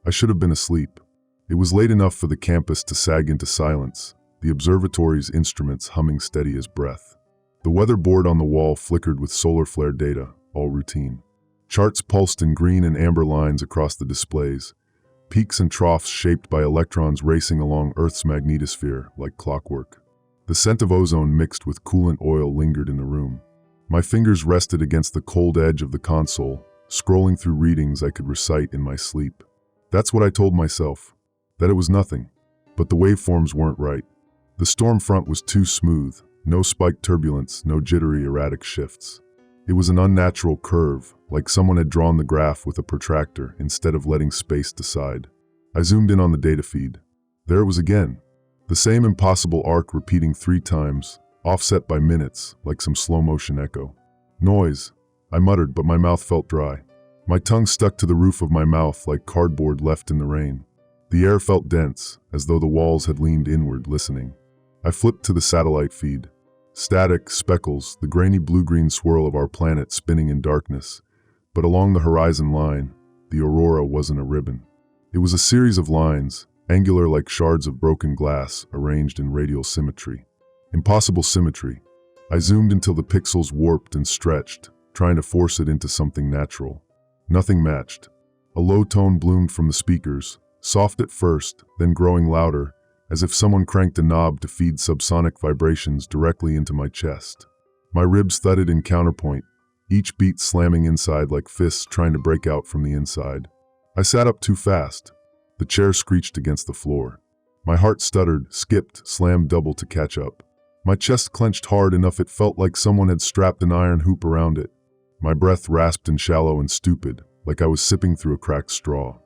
I should have been asleep. It was late enough for the campus to sag into silence, the observatory's instruments humming steady as breath. The weather board on the wall flickered with solar flare data, all routine. Charts pulsed in green and amber lines across the displays, peaks and troughs shaped by electrons racing along Earth's magnetosphere like clockwork. The scent of ozone mixed with coolant oil lingered in the room. My fingers rested against the cold edge of the console, scrolling through readings I could recite in my sleep. That's what I told myself, that it was nothing. But the waveforms weren't right. The storm front was too smooth, no spiked turbulence, no jittery erratic shifts. It was an unnatural curve, like someone had drawn the graph with a protractor instead of letting space decide. I zoomed in on the data feed. There it was again. The same impossible arc repeating 3 times, offset by minutes, like some slow-motion echo. Noise, I muttered, but my mouth felt dry. My tongue stuck to the roof of my mouth like cardboard left in the rain. The air felt dense, as though the walls had leaned inward, listening. I flipped to the satellite feed. Static, speckles, the grainy blue-green swirl of our planet spinning in darkness. But along the horizon line, the aurora wasn't a ribbon. It was a series of lines, angular like shards of broken glass, arranged in radial symmetry. Impossible symmetry. I zoomed until the pixels warped and stretched, trying to force it into something natural. Nothing matched. A low tone bloomed from the speakers, soft at first, then growing louder, as if someone cranked a knob to feed subsonic vibrations directly into my chest. My ribs thudded in counterpoint, each beat slamming inside like fists trying to break out from the inside. I sat up too fast. The chair screeched against the floor. My heart stuttered, skipped, slammed double to catch up. My chest clenched hard enough it felt like someone had strapped an iron hoop around it. My breath rasped and shallow and stupid, like I was sipping through a cracked straw.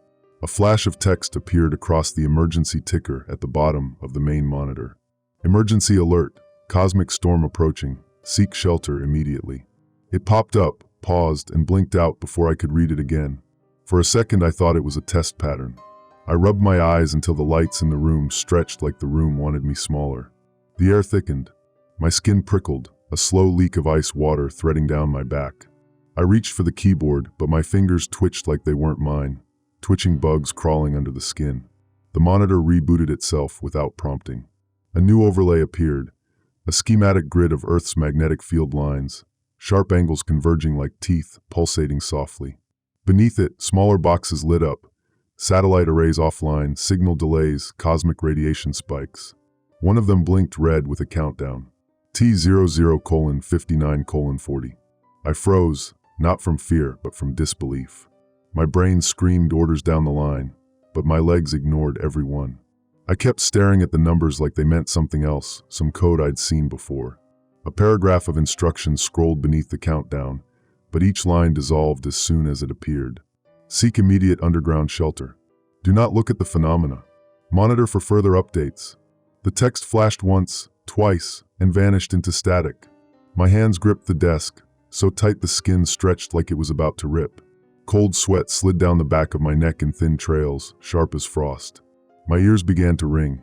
A flash of text appeared across the emergency ticker at the bottom of the main monitor. Emergency alert, cosmic storm approaching, seek shelter immediately. It popped up, paused, and blinked out before I could read it again. For a second I thought it was a test pattern. I rubbed my eyes until the lights in the room stretched like the room wanted me smaller. The air thickened. My skin prickled, a slow leak of ice water threading down my back. I reached for the keyboard, but my fingers twitched like they weren't mine. Twitching bugs crawling under the skin. The monitor rebooted itself without prompting. A new overlay appeared, a schematic grid of Earth's magnetic field lines, sharp angles converging like teeth, pulsating softly. Beneath it, smaller boxes lit up, satellite arrays offline, signal delays, cosmic radiation spikes. One of them blinked red with a countdown. T00:59:40. I froze, not from fear, but from disbelief. My brain screamed orders down the line, but my legs ignored every one. I kept staring at the numbers like they meant something else, some code I'd seen before. A paragraph of instructions scrolled beneath the countdown, but each line dissolved as soon as it appeared. Seek immediate underground shelter. Do not look at the phenomena. Monitor for further updates. The text flashed once, twice, and vanished into static. My hands gripped the desk, so tight the skin stretched like it was about to rip. Cold sweat slid down the back of my neck in thin trails, sharp as frost. My ears began to ring.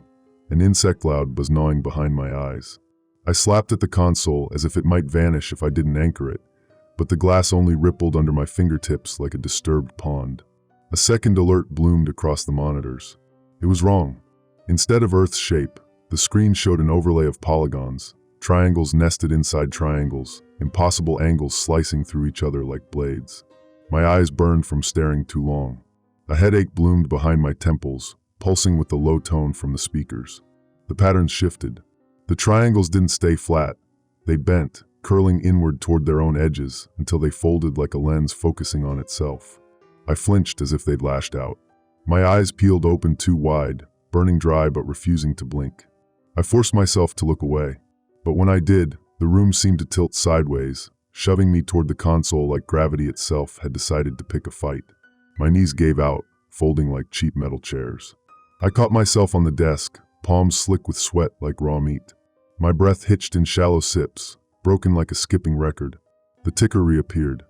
An insect loud was gnawing behind my eyes. I slapped at the console as if it might vanish if I didn't anchor it, but the glass only rippled under my fingertips like a disturbed pond. A second alert bloomed across the monitors. It was wrong. Instead of Earth's shape, the screen showed an overlay of polygons, triangles nested inside triangles, impossible angles slicing through each other like blades. My eyes burned from staring too long. A headache bloomed behind my temples, pulsing with the low tone from the speakers. The patterns shifted. The triangles didn't stay flat. They bent, curling inward toward their own edges until they folded like a lens focusing on itself. I flinched as if they'd lashed out. My eyes peeled open too wide, burning dry but refusing to blink. I forced myself to look away, but when I did, the room seemed to tilt sideways, shoving me toward the console like gravity itself had decided to pick a fight. My knees gave out, folding like cheap metal chairs. I caught myself on the desk, palms slick with sweat like raw meat. My breath hitched in shallow sips, broken like a skipping record. The ticker reappeared.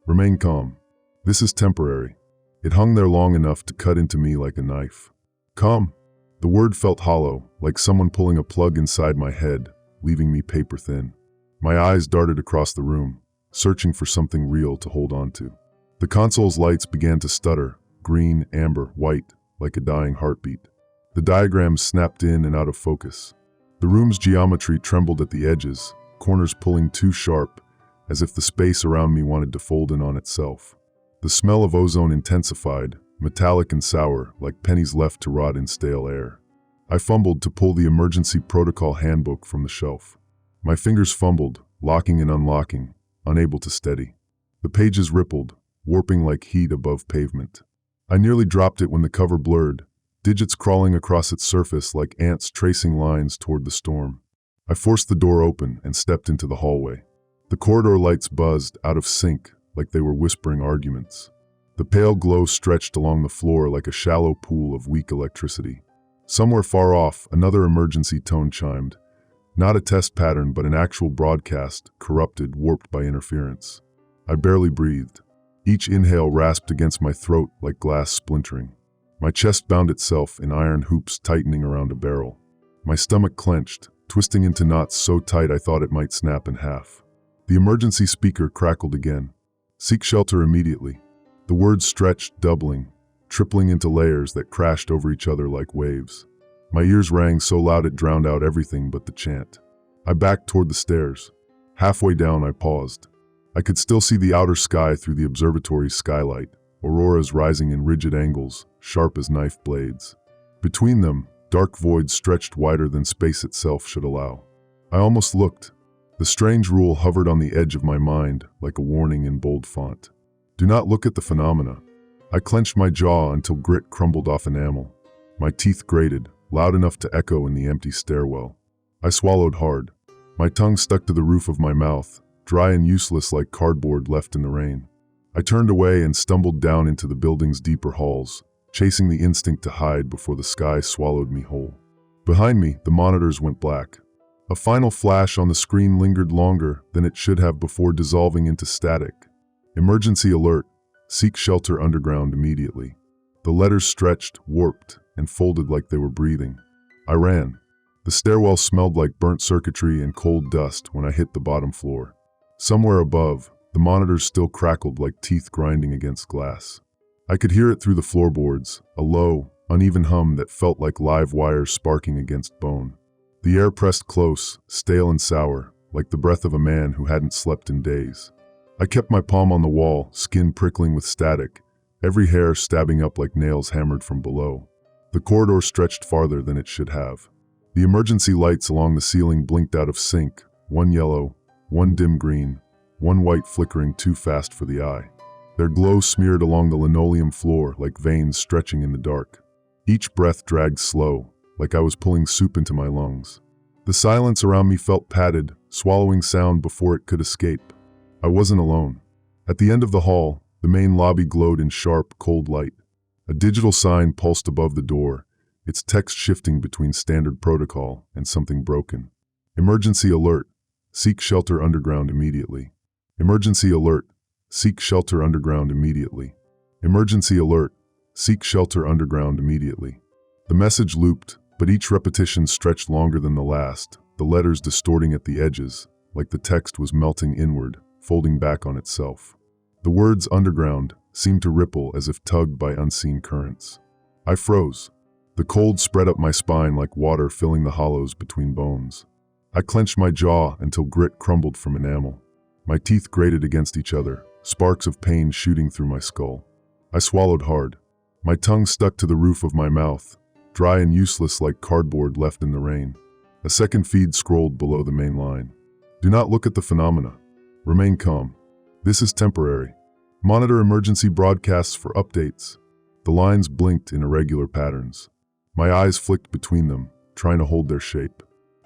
Remain calm. This is temporary. It hung there long enough to cut into me like a knife. Calm. The word felt hollow, like someone pulling a plug inside my head, leaving me paper thin. My eyes darted across the room, searching for something real to hold on to. The console's lights began to stutter, green, amber, white, like a dying heartbeat. The diagrams snapped in and out of focus. The room's geometry trembled at the edges, corners pulling too sharp, as if the space around me wanted to fold in on itself. The smell of ozone intensified, metallic and sour, like pennies left to rot in stale air. I fumbled to pull the emergency protocol handbook from the shelf. My fingers fumbled, locking and unlocking, unable to steady. The pages rippled, warping like heat above pavement. I nearly dropped it when the cover blurred, digits crawling across its surface like ants tracing lines toward the storm. I forced the door open and stepped into the hallway. The corridor lights buzzed, out of sync, like they were whispering arguments. The pale glow stretched along the floor like a shallow pool of weak electricity. Somewhere far off, another emergency tone chimed. Not a test pattern, but an actual broadcast, corrupted, warped by interference. I barely breathed. Each inhale rasped against my throat like glass splintering. My chest bound itself in iron hoops tightening around a barrel. My stomach clenched, twisting into knots so tight I thought it might snap in half. The emergency speaker crackled again. Seek shelter immediately. The words stretched, doubling, tripling into layers that crashed over each other like waves. My ears rang so loud it drowned out everything but the chant. I backed toward the stairs. Halfway down, I paused. I could still see the outer sky through the observatory's skylight, auroras rising in rigid angles, sharp as knife blades. Between them, dark voids stretched wider than space itself should allow. I almost looked. The strange rule hovered on the edge of my mind, like a warning in bold font. Do not look at the phenomena. I clenched my jaw until grit crumbled off enamel. My teeth grated, loud enough to echo in the empty stairwell. I swallowed hard. My tongue stuck to the roof of my mouth, dry and useless like cardboard left in the rain. I turned away and stumbled down into the building's deeper halls, chasing the instinct to hide before the sky swallowed me whole. Behind me, the monitors went black. A final flash on the screen lingered longer than it should have before dissolving into static. Emergency alert. Seek shelter underground immediately. The letters stretched, warped, and folded like they were breathing. I ran. The stairwell smelled like burnt circuitry and cold dust when I hit the bottom floor. Somewhere above, the monitors still crackled like teeth grinding against glass. I could hear it through the floorboards, a low, uneven hum that felt like live wires sparking against bone. The air pressed close, stale and sour, like the breath of a man who hadn't slept in days. I kept my palm on the wall, skin prickling with static, every hair stabbing up like nails hammered from below. The corridor stretched farther than it should have. The emergency lights along the ceiling blinked out of sync, one yellow, one dim green, one white flickering too fast for the eye. Their glow smeared along the linoleum floor like veins stretching in the dark. Each breath dragged slow, like I was pulling soup into my lungs. The silence around me felt padded, swallowing sound before it could escape. I wasn't alone. At the end of the hall, the main lobby glowed in sharp, cold light. A digital sign pulsed above the door, its text shifting between standard protocol and something broken. Emergency alert. Seek shelter underground immediately. Emergency alert. Seek shelter underground immediately. Emergency alert. Seek shelter underground immediately. The message looped, but each repetition stretched longer than the last, the letters distorting at the edges, like the text was melting inward, folding back on itself. The words underground seemed to ripple as if tugged by unseen currents. I froze. The cold spread up my spine like water filling the hollows between bones. I clenched my jaw until grit crumbled from enamel. My teeth grated against each other, sparks of pain shooting through my skull. I swallowed hard. My tongue stuck to the roof of my mouth, dry and useless like cardboard left in the rain. A second feed scrolled below the main line. Do not look at the phenomena. Remain calm. This is temporary. Monitor emergency broadcasts for updates. The lines blinked in irregular patterns. My eyes flicked between them, trying to hold their shape.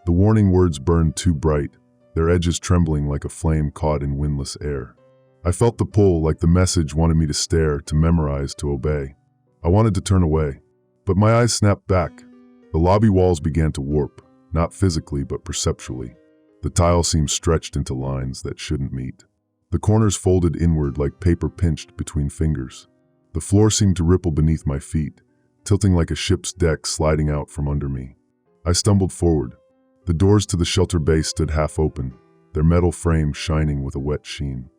The warning words burned too bright, their edges trembling like a flame caught in windless air. I felt the pull, like the message wanted me to stare, to memorize, to obey. I wanted to turn away, but my eyes snapped back. The lobby walls began to warp, not physically but perceptually. The tile seemed stretched into lines that shouldn't meet. The corners folded inward like paper pinched between fingers. The floor seemed to ripple beneath my feet, tilting like a ship's deck sliding out from under me. I stumbled forward. The doors to the shelter bay stood half open, their metal frames shining with a wet sheen.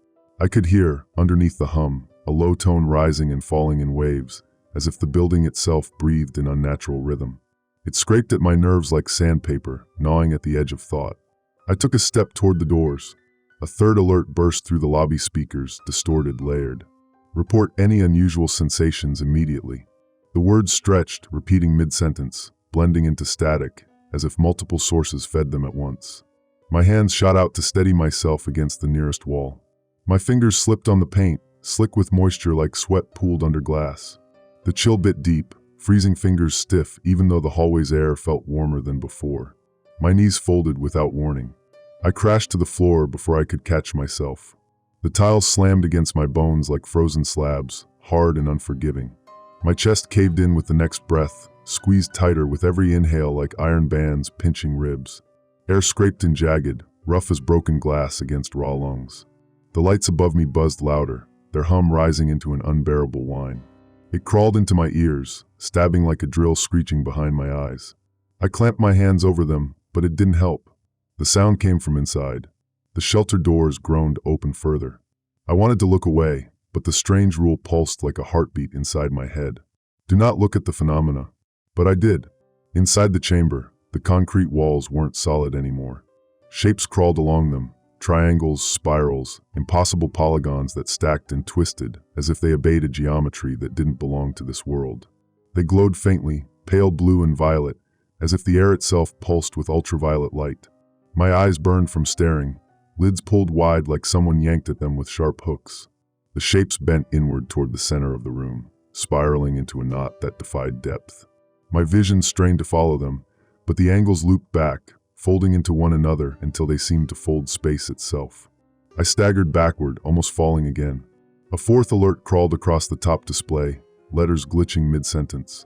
I could hear, underneath the hum, a low tone rising and falling in waves, as if the building itself breathed in unnatural rhythm. It scraped at my nerves like sandpaper, gnawing at the edge of thought. I took a step toward the doors. A third alert burst through the lobby speakers, distorted, layered. Report any unusual sensations immediately. The words stretched, repeating mid-sentence, blending into static, as if multiple sources fed them at once. My hands shot out to steady myself against the nearest wall. My fingers slipped on the paint, slick with moisture like sweat pooled under glass. The chill bit deep, freezing fingers stiff even though the hallway's air felt warmer than before. My knees folded without warning. I crashed to the floor before I could catch myself. The tiles slammed against my bones like frozen slabs, hard and unforgiving. My chest caved in with the next breath, squeezed tighter with every inhale like iron bands pinching ribs. Air scraped and jagged, rough as broken glass against raw lungs. The lights above me buzzed louder, their hum rising into an unbearable whine. It crawled into my ears, stabbing like a drill screeching behind my eyes. I clamped my hands over them, but it didn't help. The sound came from inside. The shelter doors groaned open further. I wanted to look away, but the strange rule pulsed like a heartbeat inside my head. Do not look at the phenomena. But I did. Inside the chamber, the concrete walls weren't solid anymore. Shapes crawled along them, triangles, spirals, impossible polygons that stacked and twisted as if they obeyed a geometry that didn't belong to this world. They glowed faintly, pale blue and violet, as if the air itself pulsed with ultraviolet light. My eyes burned from staring, lids pulled wide like someone yanked at them with sharp hooks. The shapes bent inward toward the center of the room, spiraling into a knot that defied depth. My vision strained to follow them, but the angles looped back, folding into one another until they seemed to fold space itself. I staggered backward, almost falling again. A fourth alert crawled across the top display, letters glitching mid-sentence.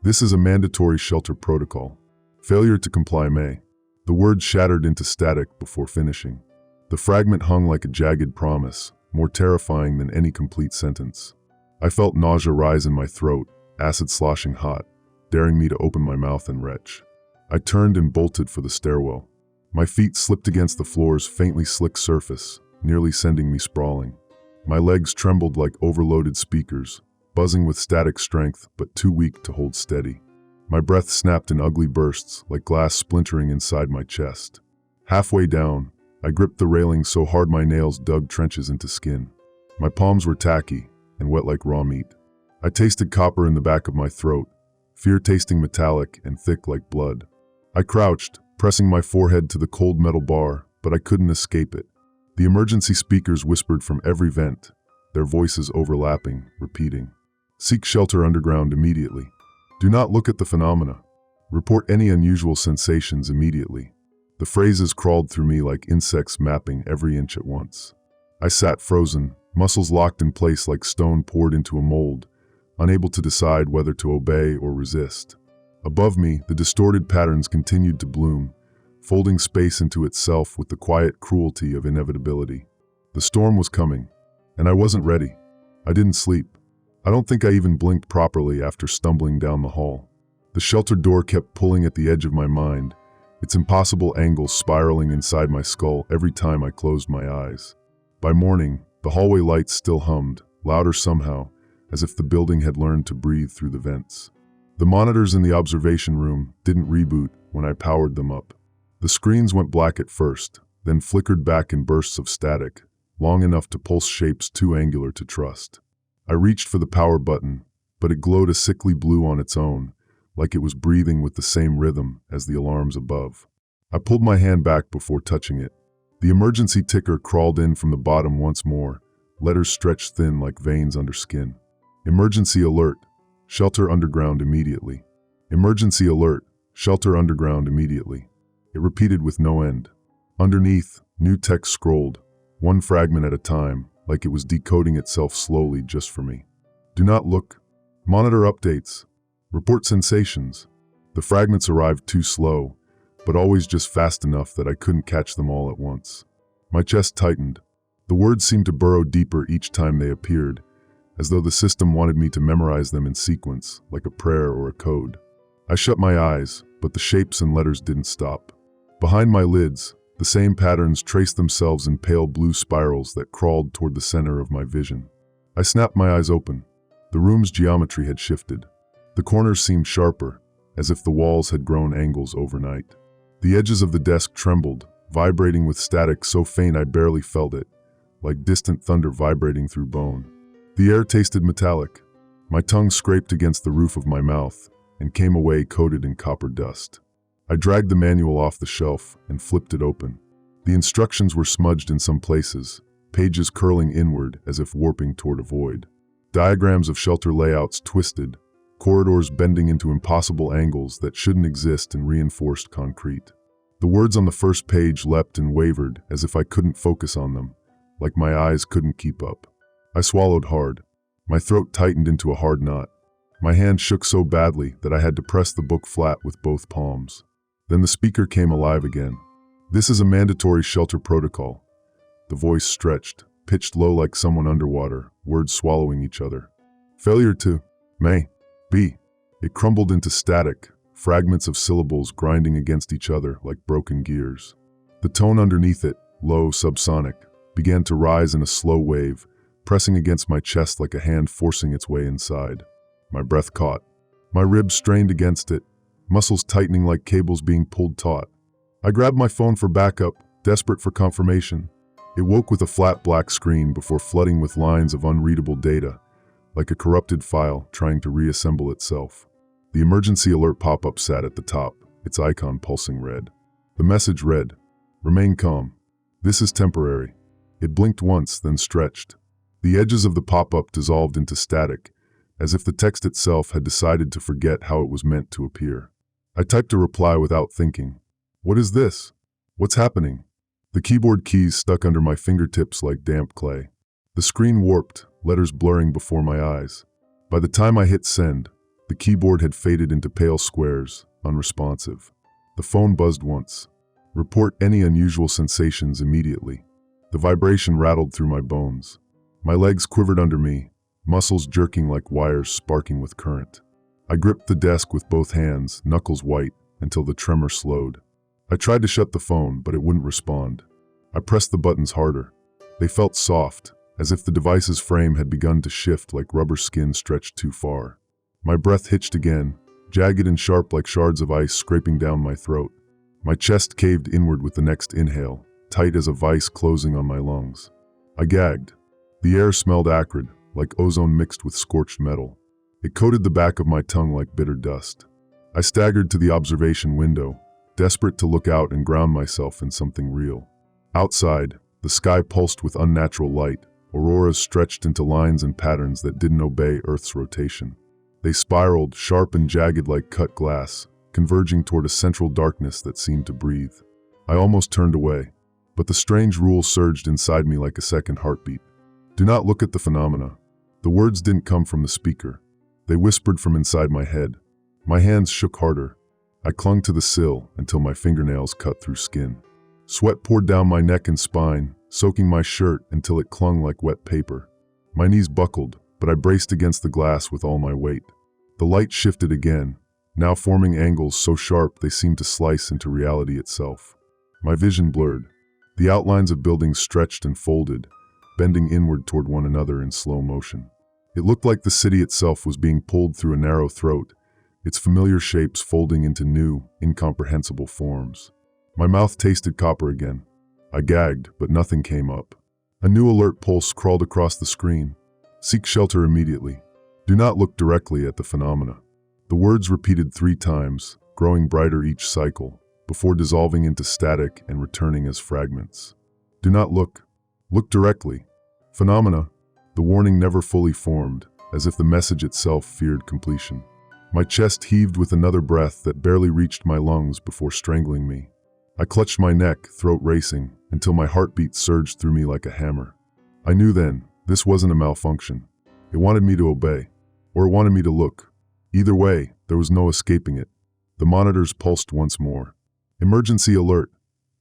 This is a mandatory shelter protocol. Failure to comply may. The words shattered into static before finishing. The fragment hung like a jagged promise, more terrifying than any complete sentence. I felt nausea rise in my throat, acid sloshing hot, daring me to open my mouth and retch. I turned and bolted for the stairwell. My feet slipped against the floor's faintly slick surface, nearly sending me sprawling. My legs trembled like overloaded speakers, buzzing with static strength but too weak to hold steady. My breath snapped in ugly bursts, like glass splintering inside my chest. Halfway down, I gripped the railing so hard my nails dug trenches into skin. My palms were tacky and wet like raw meat. I tasted copper in the back of my throat, fear tasting metallic and thick like blood. I crouched, pressing my forehead to the cold metal bar, but I couldn't escape it. The emergency speakers whispered from every vent, their voices overlapping, repeating. Seek shelter underground immediately. Do not look at the phenomena. Report any unusual sensations immediately. The phrases crawled through me like insects mapping every inch at once. I sat frozen, muscles locked in place like stone poured into a mold, unable to decide whether to obey or resist. Above me, the distorted patterns continued to bloom, folding space into itself with the quiet cruelty of inevitability. The storm was coming, and I wasn't ready. I didn't sleep. I don't think I even blinked properly after stumbling down the hall. The shelter door kept pulling at the edge of my mind, its impossible angles spiraling inside my skull every time I closed my eyes. By morning, the hallway lights still hummed, louder somehow, as if the building had learned to breathe through the vents. The monitors in the observation room didn't reboot when I powered them up. The screens went black at first, then flickered back in bursts of static, long enough to pulse shapes too angular to trust. I reached for the power button, but it glowed a sickly blue on its own, like it was breathing with the same rhythm as the alarms above. I pulled my hand back before touching it. The emergency ticker crawled in from the bottom once more, letters stretched thin like veins under skin. Emergency alert. Shelter underground immediately. Emergency alert. Shelter underground immediately. It repeated with no end. Underneath, new text scrolled, one fragment at a time, like it was decoding itself slowly just for me. Do not look. Monitor updates. Report sensations. The fragments arrived too slow, but always just fast enough that I couldn't catch them all at once. My chest tightened. The words seemed to burrow deeper each time they appeared, as though the system wanted me to memorize them in sequence, like a prayer or a code. I shut my eyes, but the shapes and letters didn't stop. Behind my lids, the same patterns traced themselves in pale blue spirals that crawled toward the center of my vision. I snapped my eyes open. The room's geometry had shifted. The corners seemed sharper, as if the walls had grown angles overnight. The edges of the desk trembled, vibrating with static so faint I barely felt it, like distant thunder vibrating through bone. The air tasted metallic. My tongue scraped against the roof of my mouth and came away coated in copper dust. I dragged the manual off the shelf and flipped it open. The instructions were smudged in some places, pages curling inward as if warping toward a void. Diagrams of shelter layouts twisted, corridors bending into impossible angles that shouldn't exist in reinforced concrete. The words on the first page leapt and wavered as if I couldn't focus on them, like my eyes couldn't keep up. I swallowed hard. My throat tightened into a hard knot. My hand shook so badly that I had to press the book flat with both palms. Then the speaker came alive again. "This is a mandatory shelter protocol." The voice stretched, pitched low like someone underwater, words swallowing each other. "Failure to may be." It crumbled into static, fragments of syllables grinding against each other like broken gears. The tone underneath it, low, subsonic, began to rise in a slow wave, pressing against my chest like a hand forcing its way inside. My breath caught. My ribs strained against it, muscles tightening like cables being pulled taut. I grabbed my phone for backup, desperate for confirmation. It woke with a flat black screen before flooding with lines of unreadable data, like a corrupted file trying to reassemble itself. The emergency alert pop-up sat at the top, its icon pulsing red. The message read, "Remain calm. This is temporary." It blinked once, then stretched. The edges of the pop-up dissolved into static, as if the text itself had decided to forget how it was meant to appear. I typed a reply without thinking. "What is this? What's happening?" The keyboard keys stuck under my fingertips like damp clay. The screen warped, letters blurring before my eyes. By the time I hit send, the keyboard had faded into pale squares, unresponsive. The phone buzzed once. "Report any unusual sensations immediately." The vibration rattled through my bones. My legs quivered under me, muscles jerking like wires sparking with current. I gripped the desk with both hands, knuckles white, until the tremor slowed. I tried to shut the phone, but it wouldn't respond. I pressed the buttons harder. They felt soft, as if the device's frame had begun to shift like rubber skin stretched too far. My breath hitched again, jagged and sharp like shards of ice scraping down my throat. My chest caved inward with the next inhale, tight as a vice closing on my lungs. I gagged. The air smelled acrid, like ozone mixed with scorched metal. It coated the back of my tongue like bitter dust. I staggered to the observation window, desperate to look out and ground myself in something real. Outside, the sky pulsed with unnatural light, auroras stretched into lines and patterns that didn't obey Earth's rotation. They spiraled, sharp and jagged like cut glass, converging toward a central darkness that seemed to breathe. I almost turned away, but the strange rule surged inside me like a second heartbeat. "Do not look at the phenomena." The words didn't come from the speaker. They whispered from inside my head. My hands shook harder. I clung to the sill until my fingernails cut through skin. Sweat poured down my neck and spine, soaking my shirt until it clung like wet paper. My knees buckled, but I braced against the glass with all my weight. The light shifted again, now forming angles so sharp they seemed to slice into reality itself. My vision blurred. The outlines of buildings stretched and folded, bending inward toward one another in slow motion. It looked like the city itself was being pulled through a narrow throat, its familiar shapes folding into new, incomprehensible forms. My mouth tasted copper again. I gagged, but nothing came up. A new alert pulse crawled across the screen. "Seek shelter immediately. Do not look directly at the phenomena." The words repeated 3 times, growing brighter each cycle, before dissolving into static and returning as fragments. "Do not look. Look directly. Phenomena." The warning never fully formed, as if the message itself feared completion. My chest heaved with another breath that barely reached my lungs before strangling me. I clutched my neck, throat racing, until my heartbeat surged through me like a hammer. I knew then, this wasn't a malfunction. It wanted me to obey, or it wanted me to look. Either way, there was no escaping it. The monitors pulsed once more. "Emergency alert.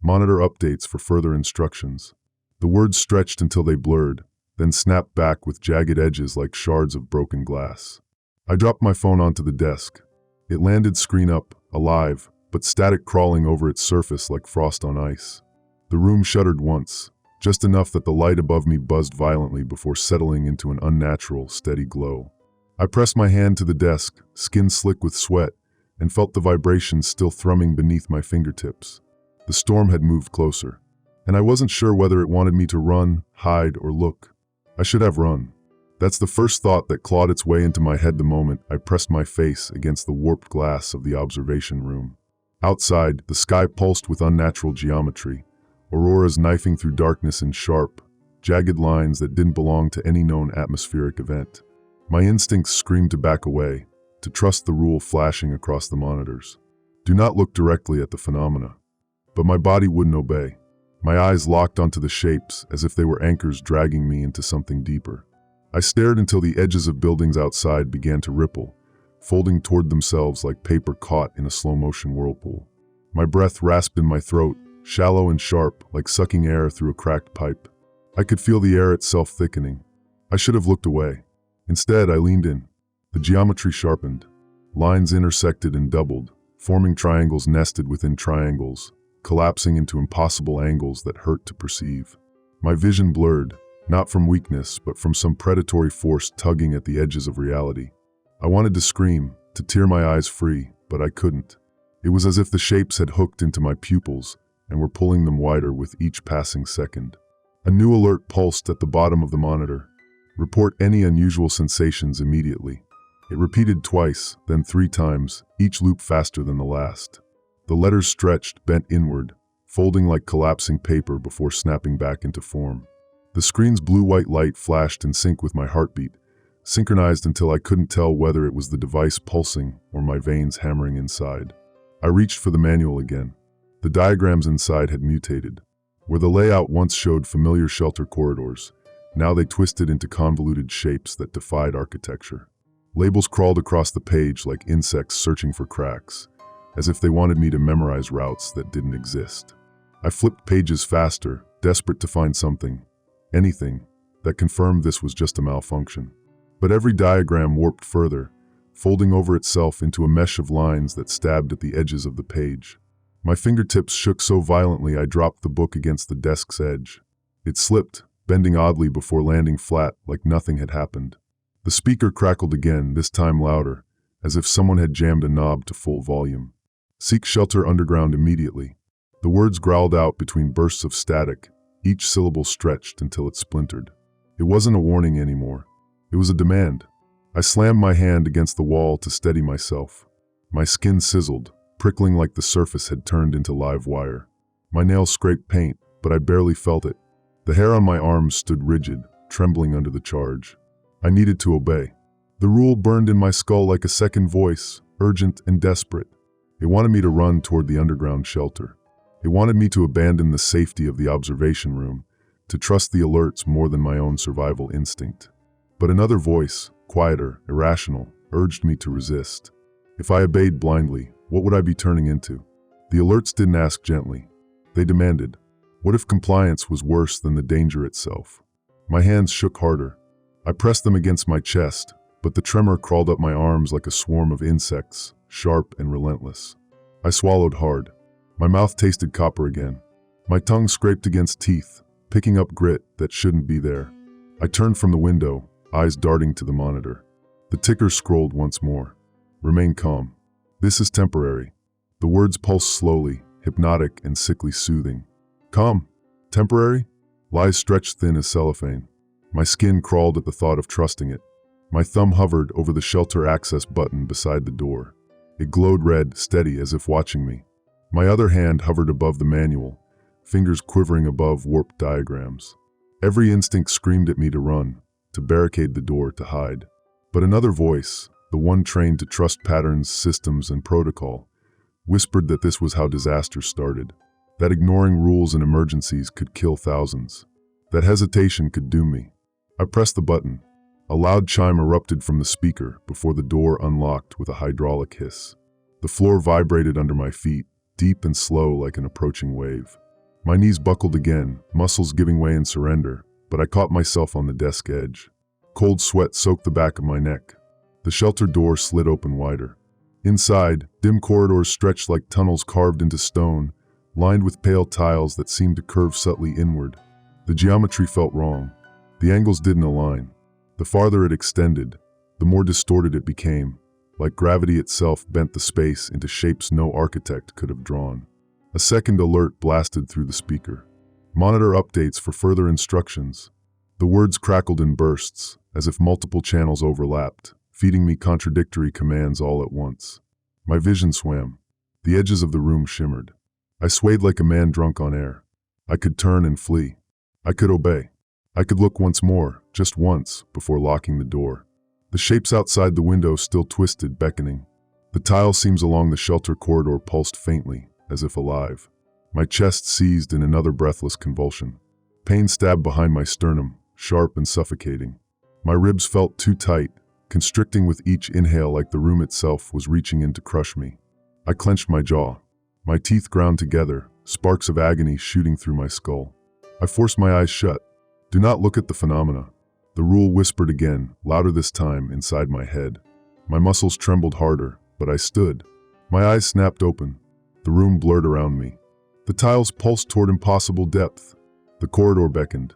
Monitor updates for further instructions." The words stretched until they blurred, then snapped back with jagged edges like shards of broken glass. I dropped my phone onto the desk. It landed screen up, alive, but static crawling over its surface like frost on ice. The room shuddered once, just enough that the light above me buzzed violently before settling into an unnatural, steady glow. I pressed my hand to the desk, skin slick with sweat, and felt the vibrations still thrumming beneath my fingertips. The storm had moved closer, and I wasn't sure whether it wanted me to run, hide, or look. I should have run. That's the first thought that clawed its way into my head the moment I pressed my face against the warped glass of the observation room. Outside, the sky pulsed with unnatural geometry, auroras knifing through darkness in sharp, jagged lines that didn't belong to any known atmospheric event. My instincts screamed to back away, to trust the rule flashing across the monitors. Do not look directly at the phenomena. But my body wouldn't obey. My eyes locked onto the shapes as if they were anchors dragging me into something deeper. I stared until the edges of buildings outside began to ripple, folding toward themselves like paper caught in a slow-motion whirlpool. My breath rasped in my throat, shallow and sharp, like sucking air through a cracked pipe. I could feel the air itself thickening. I should have looked away. Instead, I leaned in. The geometry sharpened. Lines intersected and doubled, forming triangles nested within triangles, collapsing into impossible angles that hurt to perceive. My vision blurred, not from weakness, but from some predatory force tugging at the edges of reality. I wanted to scream, to tear my eyes free, but I couldn't. It was as if the shapes had hooked into my pupils and were pulling them wider with each passing second. A new alert pulsed at the bottom of the monitor. Report any unusual sensations immediately. It repeated twice, then 3 times, each loop faster than the last. The letters stretched, bent inward, folding like collapsing paper before snapping back into form. The screen's blue-white light flashed in sync with my heartbeat, synchronized until I couldn't tell whether it was the device pulsing or my veins hammering inside. I reached for the manual again. The diagrams inside had mutated. Where the layout once showed familiar shelter corridors, now they twisted into convoluted shapes that defied architecture. Labels crawled across the page like insects searching for cracks, as if they wanted me to memorize routes that didn't exist. I flipped pages faster, desperate to find something, anything, that confirmed this was just a malfunction. But every diagram warped further, folding over itself into a mesh of lines that stabbed at the edges of the page. My fingertips shook so violently I dropped the book against the desk's edge. It slipped, bending oddly before landing flat like nothing had happened. The speaker crackled again, this time louder, as if someone had jammed a knob to full volume. Seek shelter underground immediately. The words growled out between bursts of static, each syllable stretched until it splintered. It wasn't a warning anymore. It was a demand. I slammed my hand against the wall to steady myself. My skin sizzled, prickling like the surface had turned into live wire. My nails scraped paint, but I barely felt it. The hair on my arms stood rigid, trembling under the charge. I needed to obey. The rule burned in my skull like a second voice, urgent and desperate. It wanted me to run toward the underground shelter. It wanted me to abandon the safety of the observation room, to trust the alerts more than my own survival instinct. But another voice, quieter, irrational, urged me to resist. If I obeyed blindly, what would I be turning into? The alerts didn't ask gently. They demanded. What if compliance was worse than the danger itself? My hands shook harder. I pressed them against my chest, but the tremor crawled up my arms like a swarm of insects, sharp and relentless. I swallowed hard. My mouth tasted copper again. My tongue scraped against teeth, picking up grit that shouldn't be there. I turned from the window, eyes darting to the monitor. The ticker scrolled once more. Remain calm. This is temporary. The words pulsed slowly, hypnotic and sickly soothing. Calm? Temporary? Lies stretched thin as cellophane. My skin crawled at the thought of trusting it. My thumb hovered over the shelter access button beside the door. It glowed red, steady, as if watching me. My other hand hovered above the manual, fingers quivering above warped diagrams. Every instinct screamed at me to run, to barricade the door, to hide. But another voice, the one trained to trust patterns, systems, and protocol, whispered that this was how disasters started, that ignoring rules and emergencies could kill thousands, that hesitation could doom me. I pressed the button. A loud chime erupted from the speaker before the door unlocked with a hydraulic hiss. The floor vibrated under my feet, deep and slow like an approaching wave. My knees buckled again, muscles giving way in surrender, but I caught myself on the desk edge. Cold sweat soaked the back of my neck. The shelter door slid open wider. Inside, dim corridors stretched like tunnels carved into stone, lined with pale tiles that seemed to curve subtly inward. The geometry felt wrong. The angles didn't align. The farther it extended, the more distorted it became, like gravity itself bent the space into shapes no architect could have drawn. A second alert blasted through the speaker. Monitor updates for further instructions. The words crackled in bursts, as if multiple channels overlapped, feeding me contradictory commands all at once. My vision swam. The edges of the room shimmered. I swayed like a man drunk on air. I could turn and flee. I could obey. I could look once more, just once, before locking the door. The shapes outside the window still twisted, beckoning. The tile seams along the shelter corridor pulsed faintly, as if alive. My chest seized in another breathless convulsion. Pain stabbed behind my sternum, sharp and suffocating. My ribs felt too tight, constricting with each inhale like the room itself was reaching in to crush me. I clenched my jaw. My teeth ground together, sparks of agony shooting through my skull. I forced my eyes shut. Do not look at the phenomena. The rule whispered again, louder this time, inside my head. My muscles trembled harder, but I stood. My eyes snapped open. The room blurred around me. The tiles pulsed toward impossible depth. The corridor beckoned.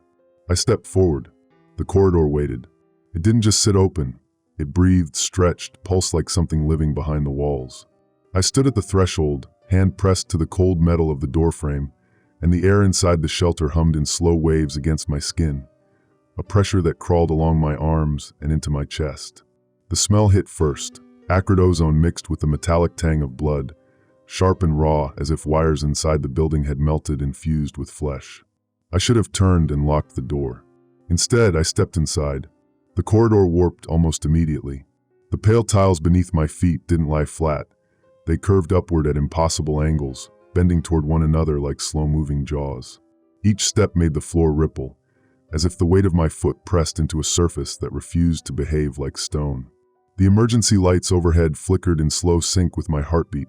I stepped forward. The corridor waited. It didn't just sit open. It breathed, stretched, pulsed like something living behind the walls. I stood at the threshold, hand pressed to the cold metal of the doorframe, and the air inside the shelter hummed in slow waves against my skin, a pressure that crawled along my arms and into my chest. The smell hit first, acrid ozone mixed with the metallic tang of blood, sharp and raw as if wires inside the building had melted and fused with flesh. I should have turned and locked the door. Instead, I stepped inside. The corridor warped almost immediately. The pale tiles beneath my feet didn't lie flat. They curved upward at impossible angles, bending toward one another like slow-moving jaws. Each step made the floor ripple, as if the weight of my foot pressed into a surface that refused to behave like stone. The emergency lights overhead flickered in slow sync with my heartbeat,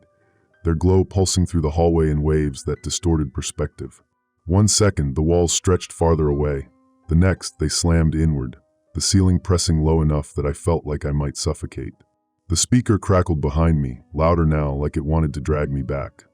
their glow pulsing through the hallway in waves that distorted perspective. 1 second, the walls stretched farther away. The next, they slammed inward, the ceiling pressing low enough that I felt like I might suffocate. The speaker crackled behind me, louder now, like it wanted to drag me back.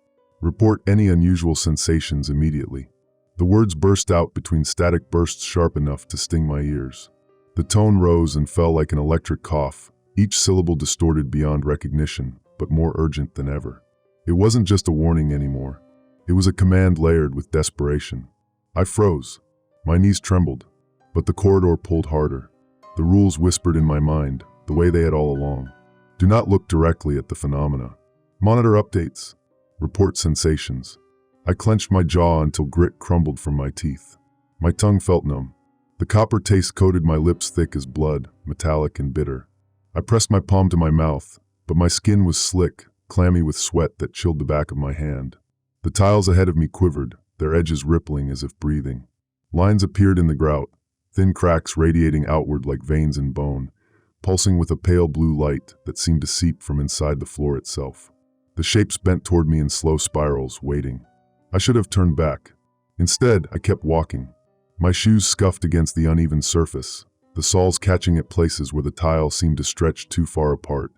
Report any unusual sensations immediately. The words burst out between static bursts sharp enough to sting my ears. The tone rose and fell like an electric cough, each syllable distorted beyond recognition, but more urgent than ever. It wasn't just a warning anymore. It was a command layered with desperation. I froze. My knees trembled, but the corridor pulled harder. The rules whispered in my mind, the way they had all along. Do not look directly at the phenomena. Monitor updates. Report sensations. I clenched my jaw until grit crumbled from my teeth. My tongue felt numb. The copper taste coated my lips thick as blood, metallic and bitter. I pressed my palm to my mouth, but my skin was slick, clammy with sweat that chilled the back of my hand. The tiles ahead of me quivered, their edges rippling as if breathing. Lines appeared in the grout, thin cracks radiating outward like veins in bone, pulsing with a pale blue light that seemed to seep from inside the floor itself. The shapes bent toward me in slow spirals, waiting. I should have turned back. Instead, I kept walking. My shoes scuffed against the uneven surface, the soles catching at places where the tile seemed to stretch too far apart,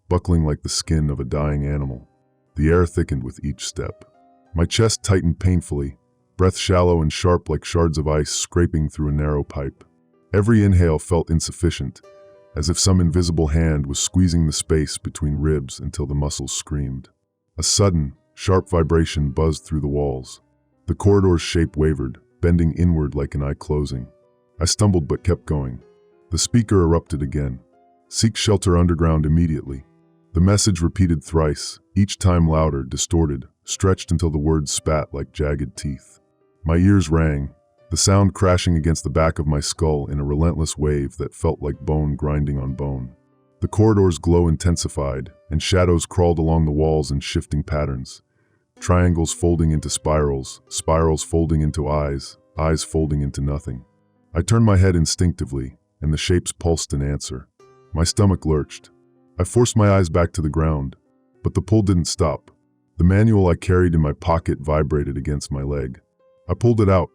buckling like the skin of a dying animal. The air thickened with each step. My chest tightened painfully, breath shallow and sharp like shards of ice scraping through a narrow pipe. Every inhale felt insufficient, as if some invisible hand was squeezing the space between ribs until the muscles screamed. A sudden, sharp vibration buzzed through the walls. The corridor's shape wavered, bending inward like an eye closing. I stumbled but kept going. The speaker erupted again. Seek shelter underground immediately. The message repeated thrice, each time louder, distorted, stretched until the words spat like jagged teeth. My ears rang, the sound crashing against the back of my skull in a relentless wave that felt like bone grinding on bone. The corridor's glow intensified, and shadows crawled along the walls in shifting patterns. Triangles folding into spirals, spirals folding into eyes, eyes folding into nothing. I turned my head instinctively, and the shapes pulsed in answer. My stomach lurched. I forced my eyes back to the ground, but the pull didn't stop. The manual I carried in my pocket vibrated against my leg. I pulled it out.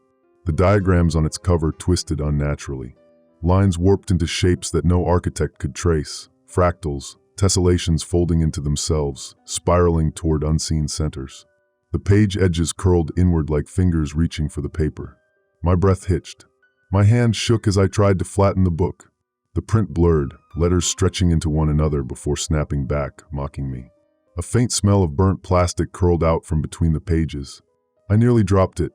The diagrams on its cover twisted unnaturally. Lines warped into shapes that no architect could trace, fractals, tessellations folding into themselves, spiraling toward unseen centers. The page edges curled inward like fingers reaching for the paper. My breath hitched. My hand shook as I tried to flatten the book. The print blurred, letters stretching into one another before snapping back, mocking me. A faint smell of burnt plastic curled out from between the pages. I nearly dropped it.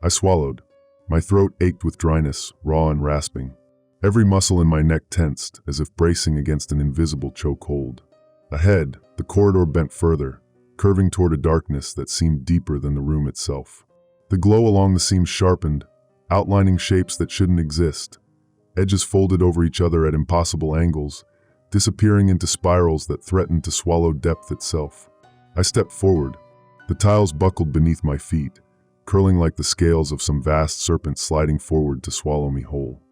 I swallowed. My throat ached with dryness, raw and rasping. Every muscle in my neck tensed, as if bracing against an invisible chokehold. Ahead, the corridor bent further, curving toward a darkness that seemed deeper than the room itself. The glow along the seams sharpened, outlining shapes that shouldn't exist. Edges folded over each other at impossible angles, disappearing into spirals that threatened to swallow depth itself. I stepped forward. The tiles buckled beneath my feet, curling like the scales of some vast serpent sliding forward to swallow me whole.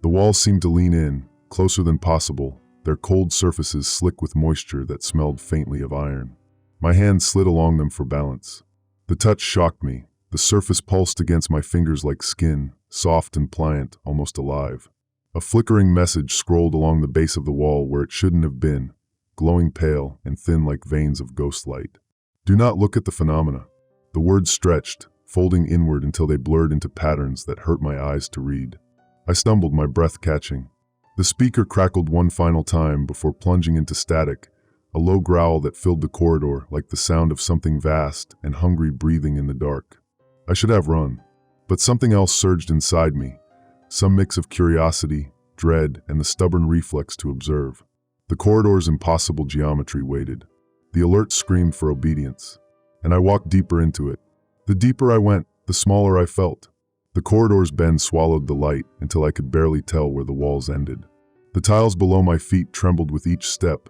The walls seemed to lean in, closer than possible, their cold surfaces slick with moisture that smelled faintly of iron. My hand slid along them for balance. The touch shocked me. The surface pulsed against my fingers like skin, soft and pliant, almost alive. A flickering message scrolled along the base of the wall where it shouldn't have been, glowing pale and thin like veins of ghost light. Do not look at the phenomena. The words stretched, folding inward until they blurred into patterns that hurt my eyes to read. I stumbled, my breath catching. The speaker crackled one final time before plunging into static, a low growl that filled the corridor like the sound of something vast and hungry breathing in the dark. I should have run, but something else surged inside me, some mix of curiosity, dread, and the stubborn reflex to observe. The corridor's impossible geometry waited. The alert screamed for obedience, and I walked deeper into it. The deeper I went, the smaller I felt. The corridor's bend swallowed the light until I could barely tell where the walls ended. The tiles below my feet trembled with each step,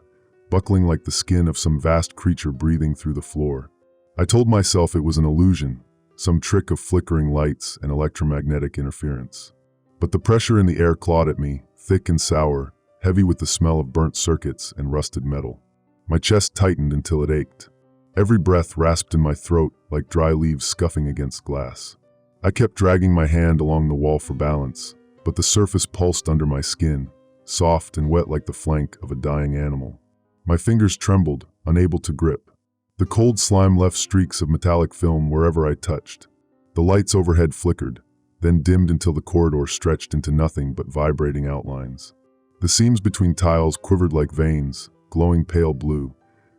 buckling like the skin of some vast creature breathing through the floor. I told myself it was an illusion, some trick of flickering lights and electromagnetic interference. But the pressure in the air clawed at me, thick and sour, heavy with the smell of burnt circuits and rusted metal. My chest tightened until it ached. Every breath rasped in my throat like dry leaves scuffing against glass. I kept dragging my hand along the wall for balance, but the surface pulsed under my skin, soft and wet like the flank of a dying animal. My fingers trembled, unable to grip. The cold slime left streaks of metallic film wherever I touched. The lights overhead flickered, then dimmed until the corridor stretched into nothing but vibrating outlines. The seams between tiles quivered like veins, glowing pale blue,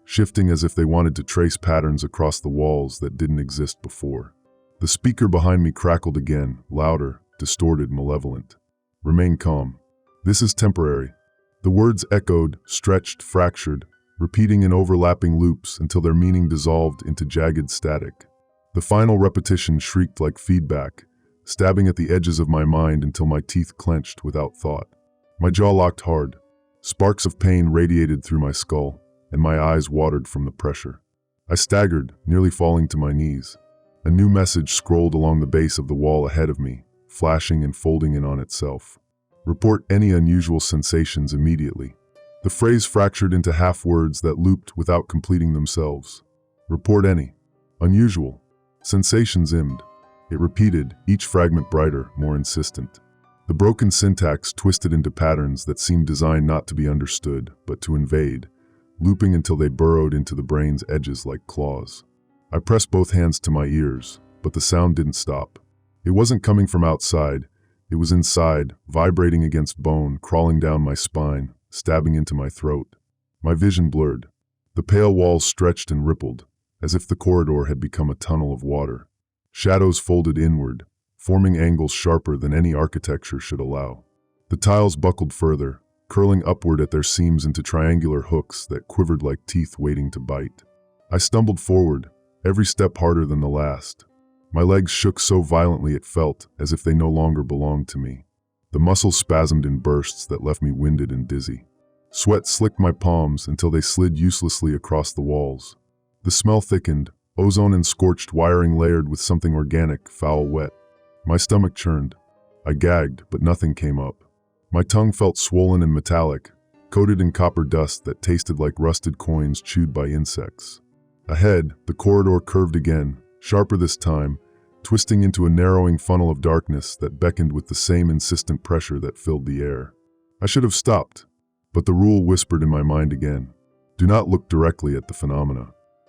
shifting as if they wanted to trace patterns across the walls that didn't exist before. The speaker behind me crackled again, louder, distorted, malevolent. Remain calm. This is temporary. The words echoed, stretched, fractured, repeating in overlapping loops until their meaning dissolved into jagged static. The final repetition shrieked like feedback, stabbing at the edges of my mind until my teeth clenched without thought. My jaw locked hard. Sparks of pain radiated through my skull, and my eyes watered from the pressure. I staggered, nearly falling to my knees. A new message scrolled along the base of the wall ahead of me, flashing and folding in on itself. Report any unusual sensations immediately. The phrase fractured into half words that looped without completing themselves. Report any unusual sensations immed. It repeated, each fragment brighter, more insistent. The broken syntax twisted into patterns that seemed designed not to be understood, but to invade, looping until they burrowed into the brain's edges like claws. I pressed both hands to my ears, but the sound didn't stop. It wasn't coming from outside. It was inside, vibrating against bone, crawling down my spine, stabbing into my throat. My vision blurred. The pale walls stretched and rippled, as if the corridor had become a tunnel of water. Shadows folded inward, forming angles sharper than any architecture should allow. The tiles buckled further, curling upward at their seams into triangular hooks that quivered like teeth waiting to bite. I stumbled forward, every step harder than the last. My legs shook so violently it felt as if they no longer belonged to me. The muscles spasmed in bursts that left me winded and dizzy. Sweat slicked my palms until they slid uselessly across the walls. The smell thickened, ozone and scorched wiring layered with something organic, foul wet. My stomach churned. I gagged, but nothing came up. My tongue felt swollen and metallic, coated in copper dust that tasted like rusted coins chewed by insects. Ahead, the corridor curved again, sharper this time, twisting into a narrowing funnel of darkness that beckoned with the same insistent pressure that filled the air. I should have stopped, but the rule whispered in my mind again. Do not look directly at the phenomena.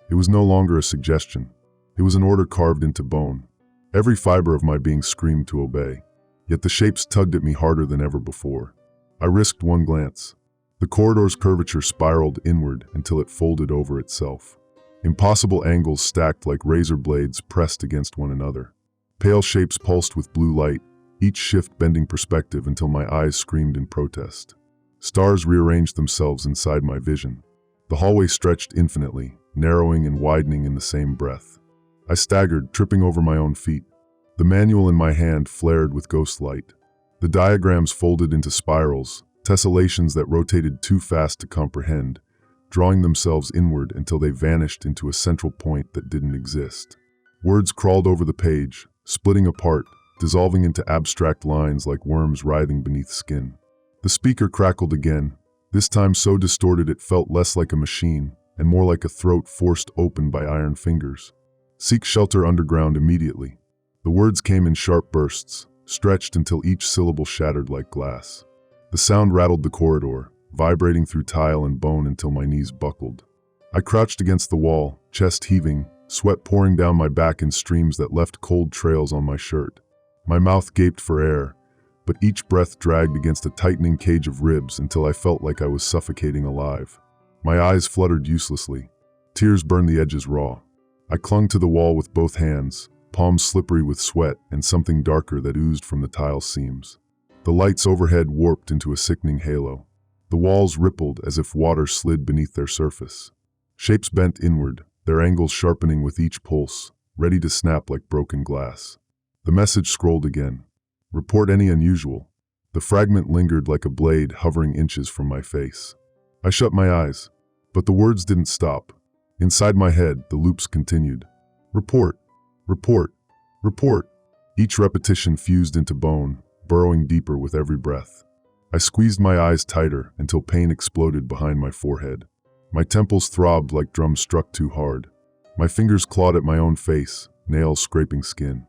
It was no longer a suggestion. It was an order carved into bone. Every fiber of my being screamed to obey, yet the shapes tugged at me harder than ever before. I risked one glance. The corridor's curvature spiraled inward until it folded over itself. Impossible angles stacked like razor blades pressed against one another. Pale shapes pulsed with blue light, each shift bending perspective until my eyes screamed in protest. Stars rearranged themselves inside my vision. The hallway stretched infinitely, narrowing and widening in the same breath. I staggered, tripping over my own feet. The manual in my hand flared with ghost light. The diagrams folded into spirals, tessellations that rotated too fast to comprehend, drawing themselves inward until they vanished into a central point that didn't exist. Words crawled over the page, splitting apart, dissolving into abstract lines like worms writhing beneath skin. The speaker crackled again, this time so distorted it felt less like a machine and more like a throat forced open by iron fingers. Seek shelter underground immediately. The words came in sharp bursts, stretched until each syllable shattered like glass. The sound rattled the corridor, vibrating through tile and bone until my knees buckled. I crouched against the wall, chest heaving, sweat pouring down my back in streams that left cold trails on my shirt. My mouth gaped for air, but each breath dragged against a tightening cage of ribs until I felt like I was suffocating alive. My eyes fluttered uselessly. Tears burned the edges raw. I clung to the wall with both hands, palms slippery with sweat and something darker that oozed from the tile seams. The lights overhead warped into a sickening halo. The walls rippled as if water slid beneath their surface. Shapes bent inward, their angles sharpening with each pulse, ready to snap like broken glass. The message scrolled again. Report any unusual. The fragment lingered like a blade hovering inches from my face. I shut my eyes, but the words didn't stop. Inside my head, the loops continued. Report, report, report. Each repetition fused into bone, burrowing deeper with every breath. I squeezed my eyes tighter until pain exploded behind my forehead. My temples throbbed like drums struck too hard. My fingers clawed at my own face, nails scraping skin.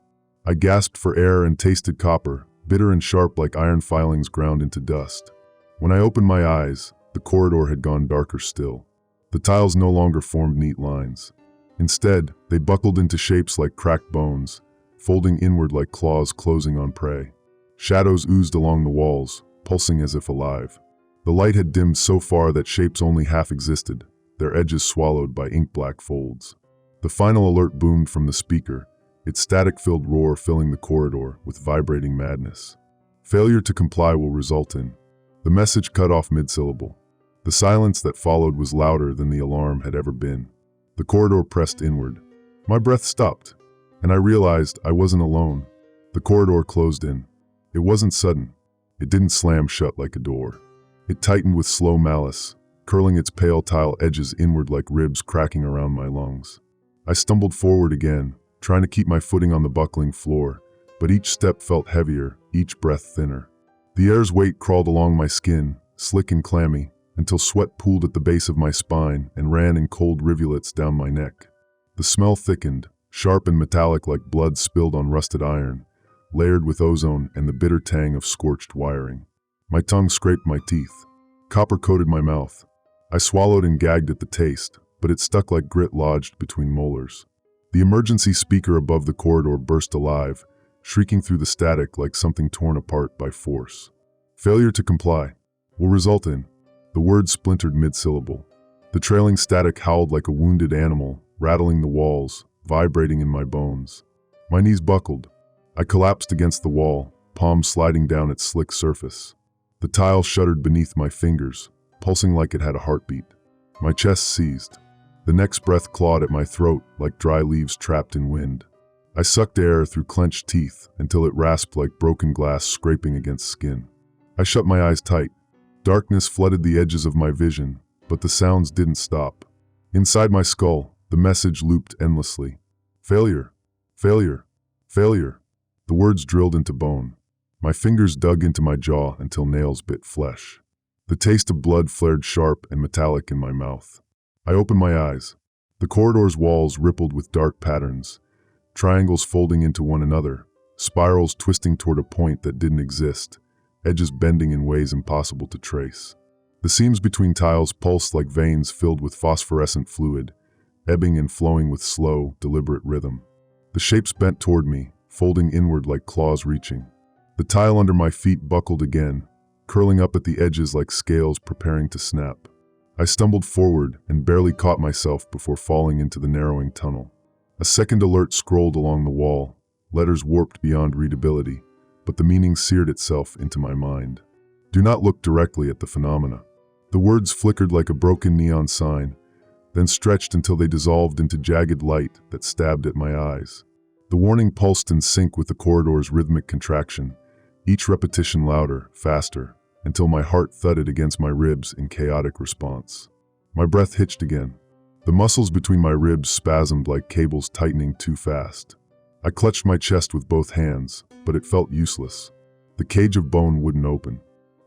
I gasped for air and tasted copper, bitter and sharp like iron filings ground into dust. When I opened my eyes, the corridor had gone darker still. The tiles no longer formed neat lines. Instead, they buckled into shapes like cracked bones, folding inward like claws closing on prey. Shadows oozed along the walls, pulsing as if alive. The light had dimmed so far that shapes only half existed, their edges swallowed by ink-black folds. The final alert boomed from the speaker, its static-filled roar filling the corridor with vibrating madness. Failure to comply will result in. The message cut off mid-syllable. The silence that followed was louder than the alarm had ever been. The corridor pressed inward. My breath stopped, and I realized I wasn't alone. The corridor closed in. It wasn't sudden. It didn't slam shut like a door. It tightened with slow malice, curling its pale tile edges inward like ribs cracking around my lungs. I stumbled forward again, trying to keep my footing on the buckling floor, but each step felt heavier, each breath thinner. The air's weight crawled along my skin, slick and clammy, until sweat pooled at the base of my spine and ran in cold rivulets down my neck. The smell thickened, sharp and metallic like blood spilled on rusted iron, layered with ozone and the bitter tang of scorched wiring. My tongue scraped my teeth. Copper coated my mouth. I swallowed and gagged at the taste, but it stuck like grit lodged between molars. The emergency speaker above the corridor burst alive, shrieking through the static like something torn apart by force. Failure to comply will result in. The words splintered mid-syllable. The trailing static howled like a wounded animal, rattling the walls, vibrating in my bones. My knees buckled. I collapsed against the wall, palms sliding down its slick surface. The tile shuddered beneath my fingers, pulsing like it had a heartbeat. My chest seized. The next breath clawed at my throat like dry leaves trapped in wind. I sucked air through clenched teeth until it rasped like broken glass scraping against skin. I shut my eyes tight. Darkness flooded the edges of my vision, but the sounds didn't stop. Inside my skull, the message looped endlessly. Failure, failure, failure. The words drilled into bone. My fingers dug into my jaw until nails bit flesh. The taste of blood flared sharp and metallic in my mouth. I opened my eyes. The corridor's walls rippled with dark patterns, triangles folding into one another, spirals twisting toward a point that didn't exist, edges bending in ways impossible to trace. The seams between tiles pulsed like veins filled with phosphorescent fluid, ebbing and flowing with slow, deliberate rhythm. The shapes bent toward me, folding inward like claws reaching. The tile under my feet buckled again, curling up at the edges like scales preparing to snap. I stumbled forward and barely caught myself before falling into the narrowing tunnel. A second alert scrolled along the wall, letters warped beyond readability, but the meaning seared itself into my mind. Do not look directly at the phenomena. The words flickered like a broken neon sign, then stretched until they dissolved into jagged light that stabbed at my eyes. The warning pulsed in sync with the corridor's rhythmic contraction, each repetition louder, faster, until my heart thudded against my ribs in chaotic response. My breath hitched again. The muscles between my ribs spasmed like cables tightening too fast. I clutched my chest with both hands, but it felt useless. The cage of bone wouldn't open.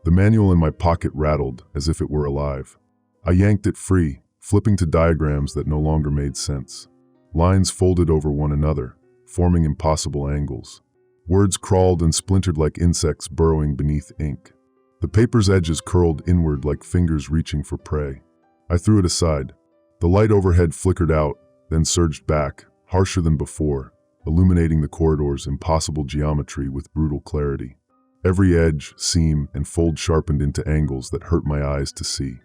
The manual in my pocket rattled as if it were alive. I yanked it free, flipping to diagrams that no longer made sense. Lines folded over one another, forming impossible angles. Words crawled and splintered like insects burrowing beneath ink. The paper's edges curled inward like fingers reaching for prey. I threw it aside. The light overhead flickered out, then surged back, harsher than before, illuminating the corridor's impossible geometry with brutal clarity. Every edge, seam, and fold sharpened into angles that hurt my eyes to see.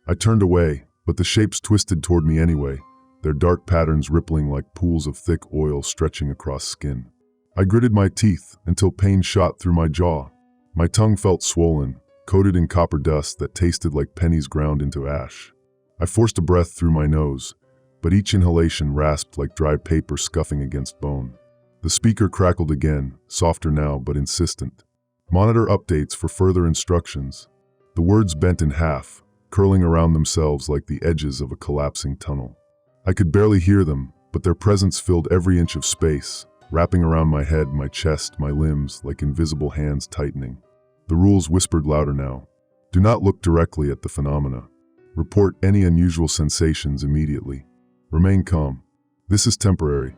I turned away, but the shapes twisted toward me anyway, their dark patterns rippling like pools of thick oil stretching across skin. I gritted my teeth until pain shot through my jaw. My tongue felt swollen, coated in copper dust that tasted like pennies ground into ash. I forced a breath through my nose, but each inhalation rasped like dry paper scuffing against bone. The speaker crackled again, softer now but insistent. Monitor updates for further instructions. The words bent in half, curling around themselves like the edges of a collapsing tunnel. I could barely hear them, but their presence filled every inch of space, wrapping around my head, my chest, my limbs like invisible hands tightening. The rules whispered louder now. Do not look directly at the phenomena. Report any unusual sensations immediately. Remain calm. This is temporary.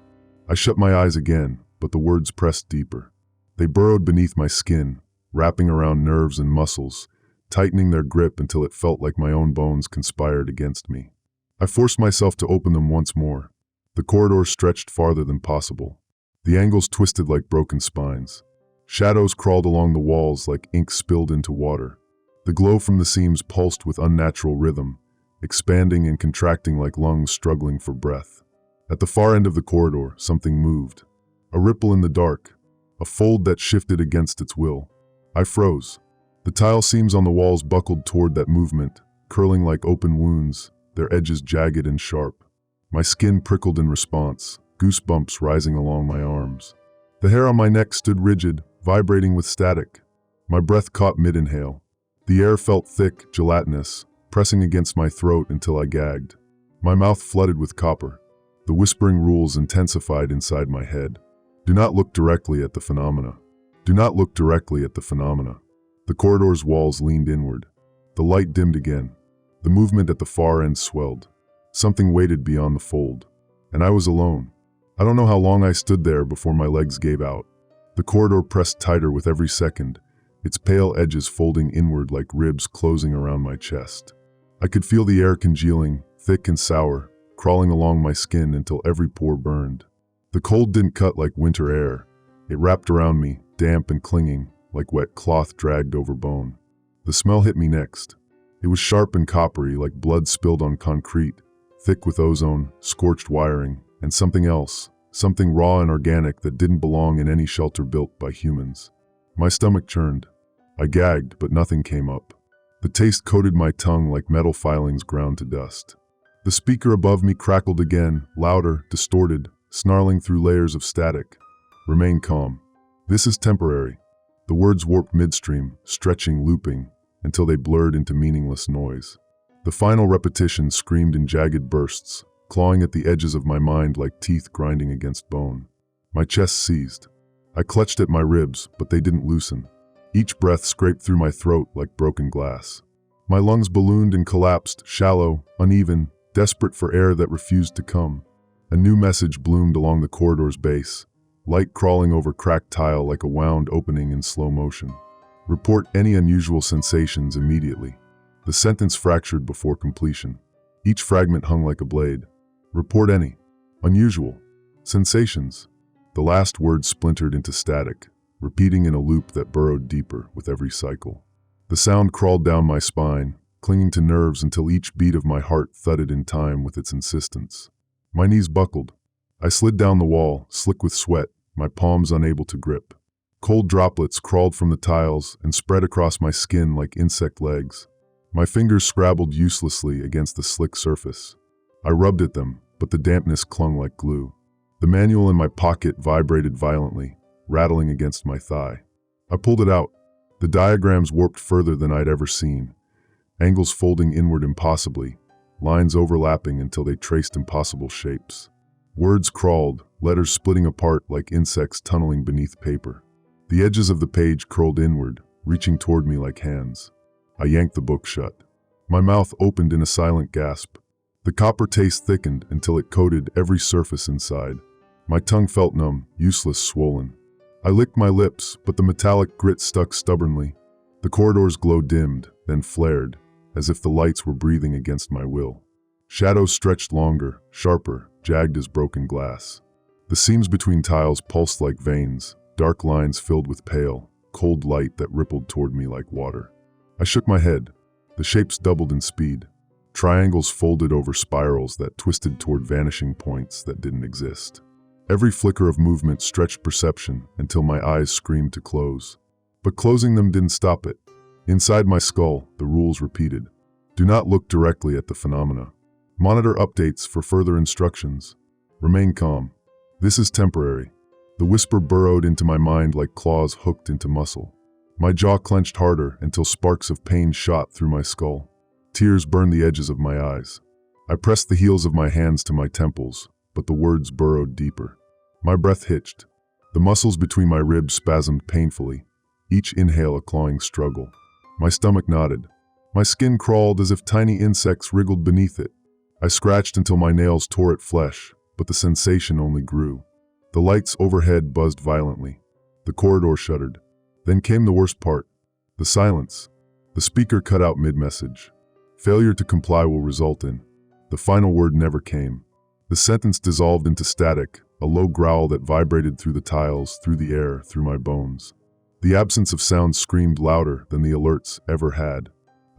I shut my eyes again, but the words pressed deeper. They burrowed beneath my skin, wrapping around nerves and muscles, tightening their grip until it felt like my own bones conspired against me. I forced myself to open them once more. The corridor stretched farther than possible. The angles twisted like broken spines. Shadows crawled along the walls like ink spilled into water. The glow from the seams pulsed with unnatural rhythm, expanding and contracting like lungs struggling for breath. At the far end of the corridor, something moved. A ripple in the dark, a fold that shifted against its will. I froze. The tile seams on the walls buckled toward that movement, curling like open wounds, their edges jagged and sharp. My skin prickled in response, goosebumps rising along my arms. The hair on my neck stood rigid, vibrating with static. My breath caught mid-inhale. The air felt thick, gelatinous, pressing against my throat until I gagged. My mouth flooded with copper. The whispering rules intensified inside my head. Do not look directly at the phenomena. Do not look directly at the phenomena. The corridor's walls leaned inward. The light dimmed again. The movement at the far end swelled. Something waited beyond the fold. And I was alone. I don't know how long I stood there before my legs gave out. The corridor pressed tighter with every second, its pale edges folding inward like ribs closing around my chest. I could feel the air congealing, thick and sour, crawling along my skin until every pore burned. The cold didn't cut like winter air. It wrapped around me, damp and clinging, like wet cloth dragged over bone. The smell hit me next. It was sharp and coppery, like blood spilled on concrete, thick with ozone, scorched wiring, and something else, something raw and organic that didn't belong in any shelter built by humans. My stomach churned. I gagged, but nothing came up. The taste coated my tongue like metal filings ground to dust. The speaker above me crackled again, louder, distorted, snarling through layers of static. Remain calm. This is temporary. The words warped midstream, stretching, looping, until they blurred into meaningless noise. The final repetition screamed in jagged bursts, clawing at the edges of my mind like teeth grinding against bone. My chest seized. I clutched at my ribs, but they didn't loosen. Each breath scraped through my throat like broken glass. My lungs ballooned and collapsed, shallow, uneven, desperate for air that refused to come. A new message bloomed along the corridor's base, light crawling over cracked tile like a wound opening in slow motion. Report any unusual sensations immediately. The sentence fractured before completion. Each fragment hung like a blade. Report any unusual sensations. The last word splintered into static, repeating in a loop that burrowed deeper with every cycle. The sound crawled down my spine, clinging to nerves until each beat of my heart thudded in time with its insistence. My knees buckled. I slid down the wall, slick with sweat, my palms unable to grip. Cold droplets crawled from the tiles and spread across my skin like insect legs. My fingers scrabbled uselessly against the slick surface. I rubbed at them, but the dampness clung like glue. The manual in my pocket vibrated violently, rattling against my thigh. I pulled it out. The diagrams warped further than I'd ever seen, angles folding inward impossibly, lines overlapping until they traced impossible shapes. Words crawled, letters splitting apart like insects tunneling beneath paper. The edges of the page curled inward, reaching toward me like hands. I yanked the book shut. My mouth opened in a silent gasp. The copper taste thickened until it coated every surface inside. My tongue felt numb, useless, swollen. I licked my lips, but the metallic grit stuck stubbornly. The corridor's glow dimmed, then flared, as if the lights were breathing against my will. Shadows stretched longer, sharper, jagged as broken glass. The seams between tiles pulsed like veins, dark lines filled with pale, cold light that rippled toward me like water. I shook my head. The shapes doubled in speed. Triangles folded over spirals that twisted toward vanishing points that didn't exist. Every flicker of movement stretched perception until my eyes screamed to close. But closing them didn't stop it. Inside my skull, the rules repeated. Do not look directly at the phenomena. Monitor updates for further instructions. Remain calm. This is temporary. The whisper burrowed into my mind like claws hooked into muscle. My jaw clenched harder until sparks of pain shot through my skull. Tears burned the edges of my eyes. I pressed the heels of my hands to my temples, but the words burrowed deeper. My breath hitched. The muscles between my ribs spasmed painfully, each inhale a clawing struggle. My stomach knotted. My skin crawled as if tiny insects wriggled beneath it. I scratched until my nails tore at flesh, but the sensation only grew. The lights overhead buzzed violently. The corridor shuddered. Then came the worst part. The silence. The speaker cut out mid-message. Failure to comply will result in. The final word never came. The sentence dissolved into static, a low growl that vibrated through the tiles, through the air, through my bones. The absence of sound screamed louder than the alerts ever had.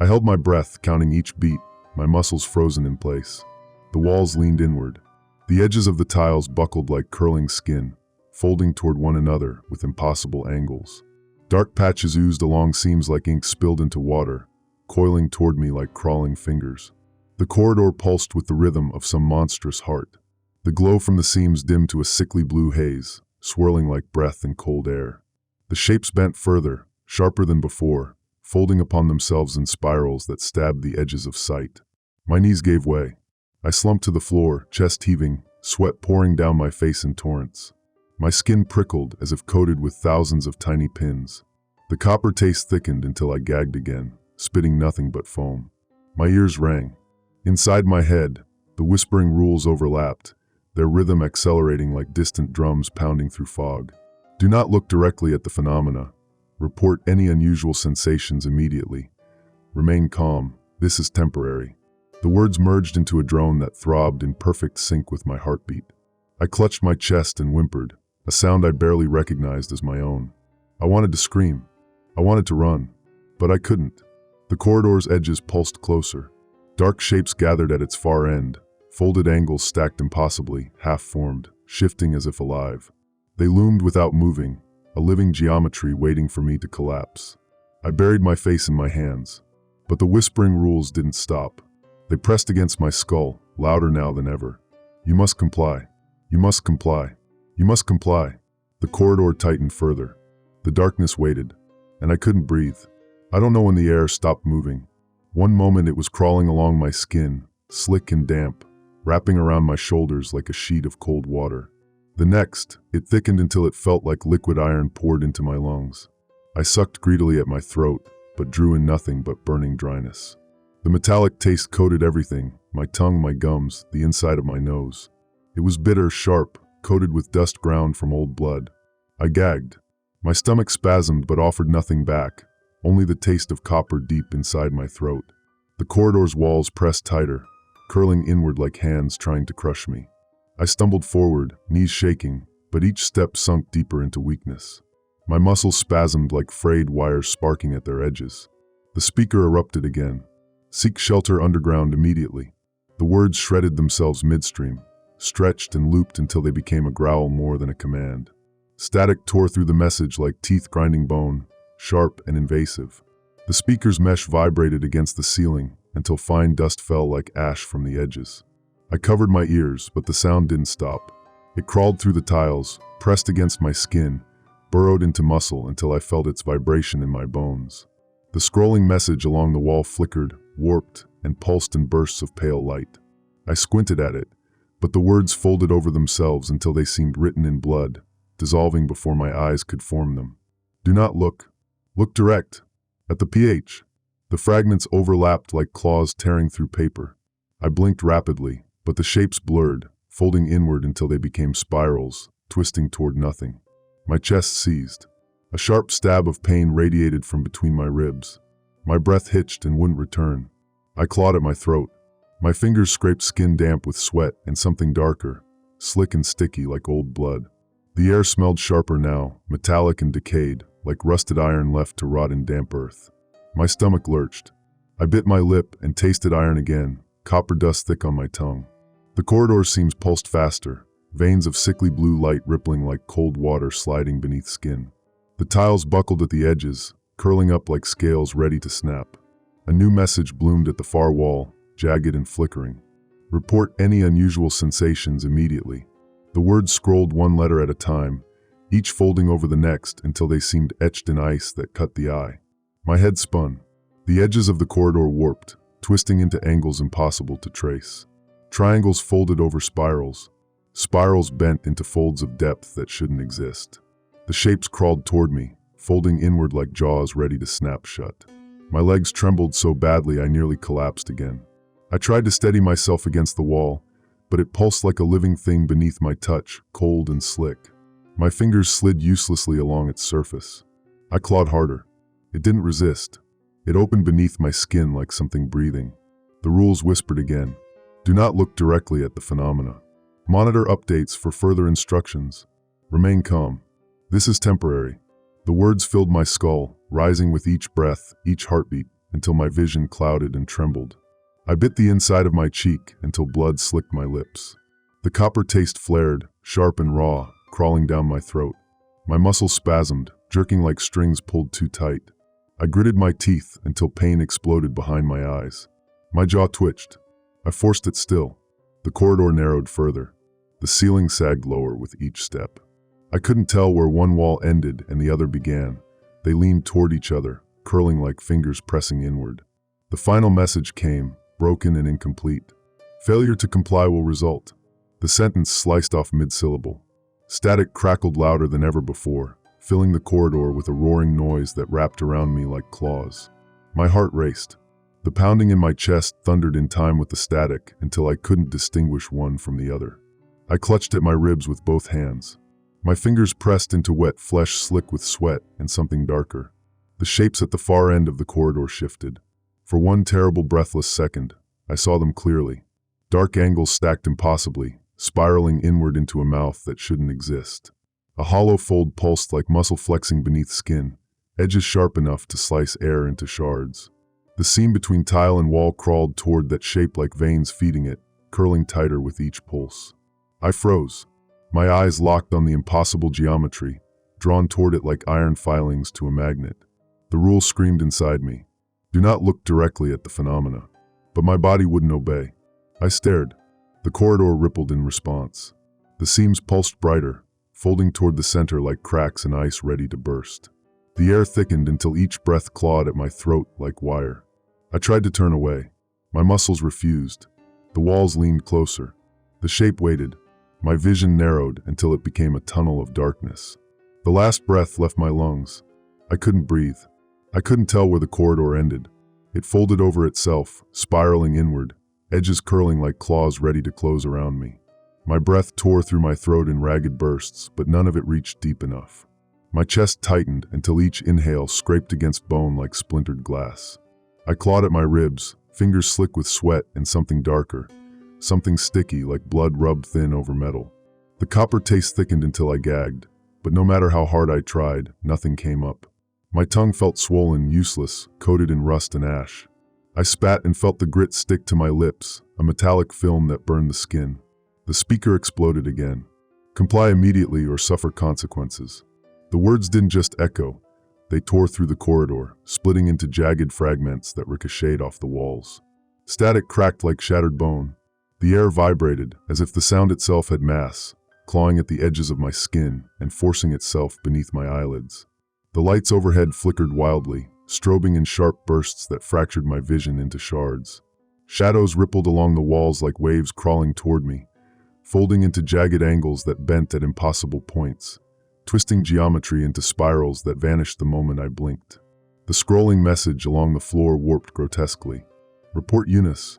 I held my breath, counting each beat, my muscles frozen in place. The walls leaned inward. The edges of the tiles buckled like curling skin, folding toward one another with impossible angles. Dark patches oozed along seams like ink spilled into water, coiling toward me like crawling fingers. The corridor pulsed with the rhythm of some monstrous heart. The glow from the seams dimmed to a sickly blue haze, swirling like breath in cold air. The shapes bent further, sharper than before, folding upon themselves in spirals that stabbed the edges of sight. My knees gave way. I slumped to the floor, chest heaving, sweat pouring down my face in torrents. My skin prickled as if coated with thousands of tiny pins. The copper taste thickened until I gagged again, spitting nothing but foam. My ears rang. Inside my head, the whispering rules overlapped, their rhythm accelerating like distant drums pounding through fog. Do not look directly at the phenomena. Report any unusual sensations immediately. Remain calm. This is temporary. The words merged into a drone that throbbed in perfect sync with my heartbeat. I clutched my chest and whimpered, a sound I barely recognized as my own. I wanted to scream. I wanted to run, but I couldn't. The corridor's edges pulsed closer. Dark shapes gathered at its far end, folded angles stacked impossibly, half-formed, shifting as if alive. They loomed without moving, a living geometry waiting for me to collapse. I buried my face in my hands, but the whispering rules didn't stop. They pressed against my skull, louder now than ever. You must comply. You must comply. You must comply. The corridor tightened further. The darkness waited, and I couldn't breathe. I don't know when the air stopped moving. One moment it was crawling along my skin, slick and damp, wrapping around my shoulders like a sheet of cold water. The next, it thickened until it felt like liquid iron poured into my lungs. I sucked greedily at my throat, but drew in nothing but burning dryness. The metallic taste coated everything, my tongue, my gums, the inside of my nose. It was bitter, sharp, coated with dust ground from old blood. I gagged. My stomach spasmed but offered nothing back, only the taste of copper deep inside my throat. The corridor's walls pressed tighter, curling inward like hands trying to crush me. I stumbled forward, knees shaking, but each step sunk deeper into weakness. My muscles spasmed like frayed wires sparking at their edges. The speaker erupted again. Seek shelter underground immediately. The words shredded themselves midstream, stretched and looped until they became a growl more than a command. Static tore through the message like teeth grinding bone, sharp and invasive. The speaker's mesh vibrated against the ceiling until fine dust fell like ash from the edges. I covered my ears, but the sound didn't stop. It crawled through the tiles, pressed against my skin, burrowed into muscle until I felt its vibration in my bones. The scrolling message along the wall flickered, warped, and pulsed in bursts of pale light. I squinted at it, but the words folded over themselves until they seemed written in blood, dissolving before my eyes could form them. Do not look. Look direct. At the pH. The fragments overlapped like claws tearing through paper. I blinked rapidly, but the shapes blurred, folding inward until they became spirals, twisting toward nothing. My chest seized. A sharp stab of pain radiated from between my ribs. My breath hitched and wouldn't return. I clawed at my throat. My fingers scraped skin damp with sweat and something darker, slick and sticky like old blood. The air smelled sharper now, metallic and decayed, like rusted iron left to rot in damp earth. My stomach lurched. I bit my lip and tasted iron again, copper dust thick on my tongue. The corridor seems pulsed faster, veins of sickly blue light rippling like cold water sliding beneath skin. The tiles buckled at the edges, curling up like scales ready to snap. A new message bloomed at the far wall, jagged and flickering. Report any unusual sensations immediately. The words scrolled one letter at a time, each folding over the next until they seemed etched in ice that cut the eye. My head spun. The edges of the corridor warped, twisting into angles impossible to trace. Triangles folded over spirals. Spirals bent into folds of depth that shouldn't exist. The shapes crawled toward me, folding inward like jaws ready to snap shut. My legs trembled so badly I nearly collapsed again. I tried to steady myself against the wall, but it pulsed like a living thing beneath my touch, cold and slick. My fingers slid uselessly along its surface. I clawed harder. It didn't resist. It opened beneath my skin like something breathing. The rules whispered again. Do not look directly at the phenomena. Monitor updates for further instructions. Remain calm. This is temporary. The words filled my skull, rising with each breath, each heartbeat, until my vision clouded and trembled. I bit the inside of my cheek until blood slicked my lips. The copper taste flared, sharp and raw, crawling down my throat. My muscles spasmed, jerking like strings pulled too tight. I gritted my teeth until pain exploded behind my eyes. My jaw twitched. I forced it still. The corridor narrowed further. The ceiling sagged lower with each step. I couldn't tell where one wall ended and the other began. They leaned toward each other, curling like fingers pressing inward. The final message came, broken and incomplete. Failure to comply will result. The sentence sliced off mid-syllable. Static crackled louder than ever before, filling the corridor with a roaring noise that wrapped around me like claws. My heart raced. The pounding in my chest thundered in time with the static until I couldn't distinguish one from the other. I clutched at my ribs with both hands. My fingers pressed into wet flesh slick with sweat and something darker. The shapes at the far end of the corridor shifted. For one terrible breathless second, I saw them clearly. Dark angles stacked impossibly, spiraling inward into a mouth that shouldn't exist. A hollow fold pulsed like muscle flexing beneath skin, edges sharp enough to slice air into shards. The seam between tile and wall crawled toward that shape like veins feeding it, curling tighter with each pulse. I froze. My eyes locked on the impossible geometry, drawn toward it like iron filings to a magnet. The rule screamed inside me. Do not look directly at the phenomena. But my body wouldn't obey. I stared. The corridor rippled in response. The seams pulsed brighter, folding toward the center like cracks in ice ready to burst. The air thickened until each breath clawed at my throat like wire. I tried to turn away. My muscles refused. The walls leaned closer. The shape waited. My vision narrowed until it became a tunnel of darkness. The last breath left my lungs. I couldn't breathe. I couldn't tell where the corridor ended. It folded over itself, spiraling inward, edges curling like claws ready to close around me. My breath tore through my throat in ragged bursts, but none of it reached deep enough. My chest tightened until each inhale scraped against bone like splintered glass. I clawed at my ribs, fingers slick with sweat and something darker, something sticky like blood rubbed thin over metal. The copper taste thickened until I gagged, but no matter how hard I tried, nothing came up. My tongue felt swollen, useless, coated in rust and ash. I spat and felt the grit stick to my lips, a metallic film that burned the skin. The speaker exploded again. Comply immediately or suffer consequences. The words didn't just echo. They tore through the corridor, splitting into jagged fragments that ricocheted off the walls. Static cracked like shattered bone. The air vibrated, as if the sound itself had mass, clawing at the edges of my skin and forcing itself beneath my eyelids. The lights overhead flickered wildly, strobing in sharp bursts that fractured my vision into shards. Shadows rippled along the walls like waves crawling toward me, folding into jagged angles that bent at impossible points, twisting geometry into spirals that vanished the moment I blinked. The scrolling message along the floor warped grotesquely. Report Eunice.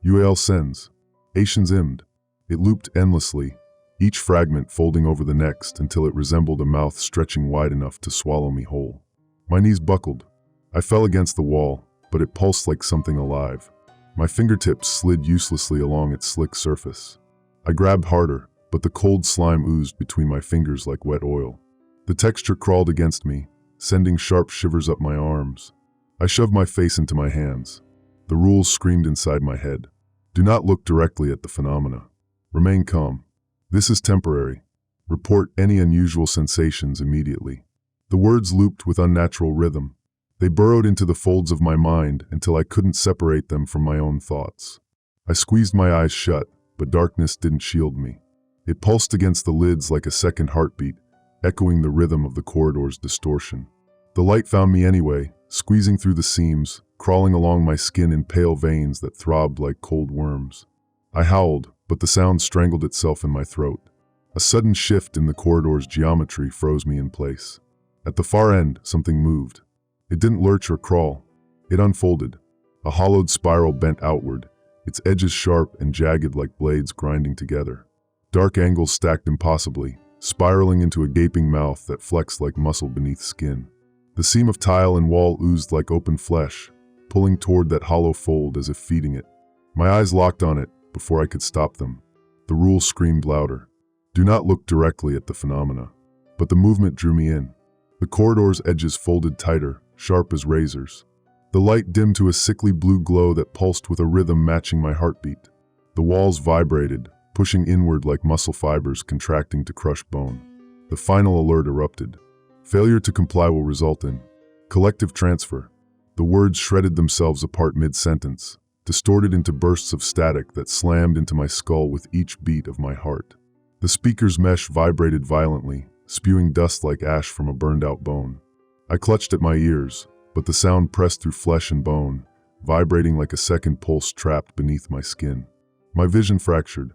UAL sends. Asians imd. It looped endlessly, each fragment folding over the next until it resembled a mouth stretching wide enough to swallow me whole. My knees buckled. I fell against the wall, but it pulsed like something alive. My fingertips slid uselessly along its slick surface. I grabbed harder, but the cold slime oozed between my fingers like wet oil. The texture crawled against me, sending sharp shivers up my arms. I shoved my face into my hands. The rules screamed inside my head. Do not look directly at the phenomena. Remain calm. This is temporary. Report any unusual sensations immediately. The words looped with unnatural rhythm. They burrowed into the folds of my mind until I couldn't separate them from my own thoughts. I squeezed my eyes shut, but darkness didn't shield me. It pulsed against the lids like a second heartbeat, echoing the rhythm of the corridor's distortion. The light found me anyway, squeezing through the seams, crawling along my skin in pale veins that throbbed like cold worms. I howled, but the sound strangled itself in my throat. A sudden shift in the corridor's geometry froze me in place. At the far end, something moved. It didn't lurch or crawl. It unfolded. A hollowed spiral bent outward, its edges sharp and jagged like blades grinding together. Dark angles stacked impossibly, spiraling into a gaping mouth that flexed like muscle beneath skin. The seam of tile and wall oozed like open flesh, pulling toward that hollow fold as if feeding it. My eyes locked on it before I could stop them. The rule screamed louder. Do not look directly at the phenomena. But the movement drew me in. The corridor's edges folded tighter, sharp as razors. The light dimmed to a sickly blue glow that pulsed with a rhythm matching my heartbeat. The walls vibrated, pushing inward like muscle fibers contracting to crush bone. The final alert erupted. Failure to comply will result in collective transfer. The words shredded themselves apart mid-sentence, distorted into bursts of static that slammed into my skull with each beat of my heart. The speaker's mesh vibrated violently, spewing dust like ash from a burned-out bone. I clutched at my ears, but the sound pressed through flesh and bone, vibrating like a second pulse trapped beneath my skin. My vision fractured.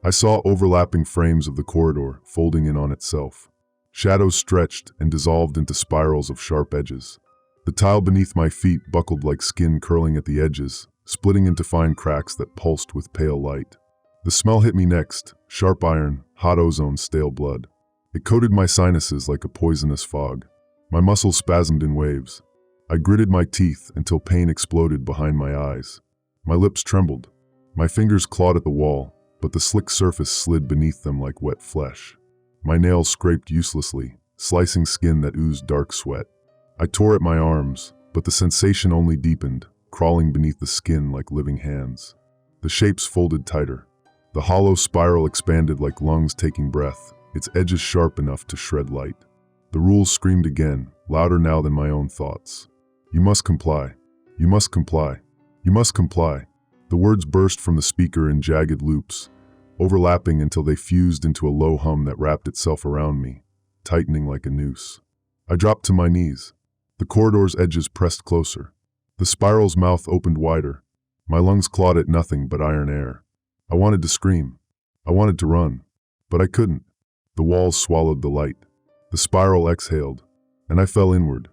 I saw overlapping frames of the corridor folding in on itself. Shadows stretched and dissolved into spirals of sharp edges. The tile beneath my feet buckled like skin curling at the edges, splitting into fine cracks that pulsed with pale light. The smell hit me next, sharp iron, hot ozone, stale blood. It coated my sinuses like a poisonous fog. My muscles spasmed in waves. I gritted my teeth until pain exploded behind my eyes. My lips trembled. My fingers clawed at the wall, but the slick surface slid beneath them like wet flesh. My nails scraped uselessly, slicing skin that oozed dark sweat. I tore at my arms, but the sensation only deepened, crawling beneath the skin like living hands. The shapes folded tighter. The hollow spiral expanded like lungs taking breath, its edges sharp enough to shred light. The rules screamed again, louder now than my own thoughts. You must comply. You must comply. You must comply. The words burst from the speaker in jagged loops, overlapping until they fused into a low hum that wrapped itself around me, tightening like a noose. I dropped to my knees. The corridor's edges pressed closer. The spiral's mouth opened wider. My lungs clawed at nothing but iron air. I wanted to scream. I wanted to run. But I couldn't. The walls swallowed the light. The spiral exhaled, and I fell inward.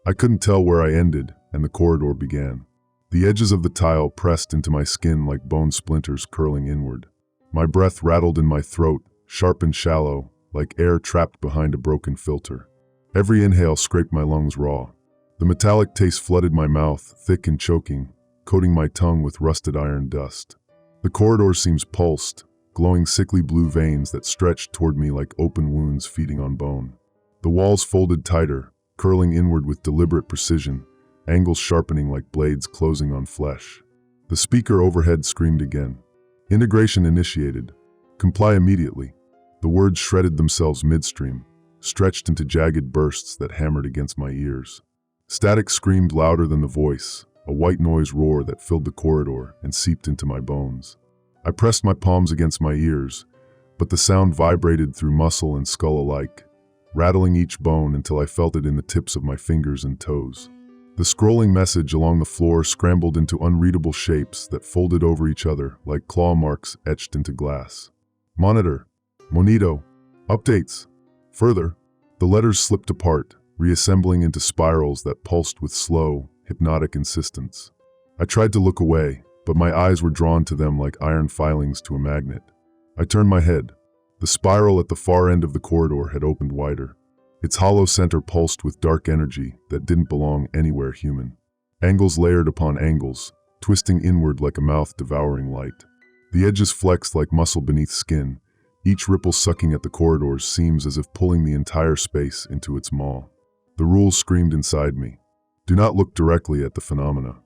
I couldn't tell where I ended, and the corridor began. The edges of the tile pressed into my skin like bone splinters curling inward. My breath rattled in my throat, sharp and shallow, like air trapped behind a broken filter. Every inhale scraped my lungs raw. The metallic taste flooded my mouth, thick and choking, coating my tongue with rusted iron dust. The corridor seams pulsed, glowing sickly blue veins that stretched toward me like open wounds feeding on bone. The walls folded tighter, curling inward with deliberate precision, angles sharpening like blades closing on flesh. The speaker overhead screamed again. Integration initiated. Comply immediately. The words shredded themselves midstream, stretched into jagged bursts that hammered against my ears. Static screamed louder than the voice, a white noise roar that filled the corridor and seeped into my bones. I pressed my palms against my ears, but the sound vibrated through muscle and skull alike, rattling each bone until I felt it in the tips of my fingers and toes. The scrolling message along the floor scrambled into unreadable shapes that folded over each other like claw marks etched into glass. Monitor. Monito. Updates. Further. The letters slipped apart, reassembling into spirals that pulsed with slow, hypnotic insistence. I tried to look away, but my eyes were drawn to them like iron filings to a magnet. I turned my head. The spiral at the far end of the corridor had opened wider. Its hollow center pulsed with dark energy that didn't belong anywhere human. Angles layered upon angles, twisting inward like a mouth devouring light. The edges flexed like muscle beneath skin, each ripple sucking at the corridor's seams as if pulling the entire space into its maw. The rules screamed inside me. Do not look directly at the phenomena.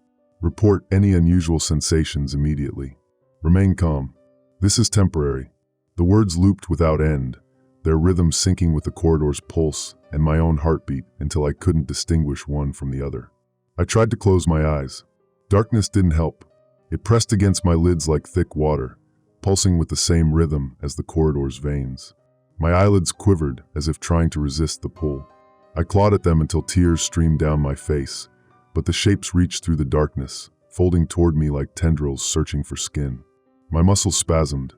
Report any unusual sensations immediately. Remain calm. This is temporary. The words looped without end, their rhythm syncing with the corridor's pulse and my own heartbeat until I couldn't distinguish one from the other. I tried to close my eyes. Darkness didn't help. It pressed against my lids like thick water, pulsing with the same rhythm as the corridor's veins. My eyelids quivered as if trying to resist the pull. I clawed at them until tears streamed down my face, but the shapes reached through the darkness, folding toward me like tendrils searching for skin. My muscles spasmed.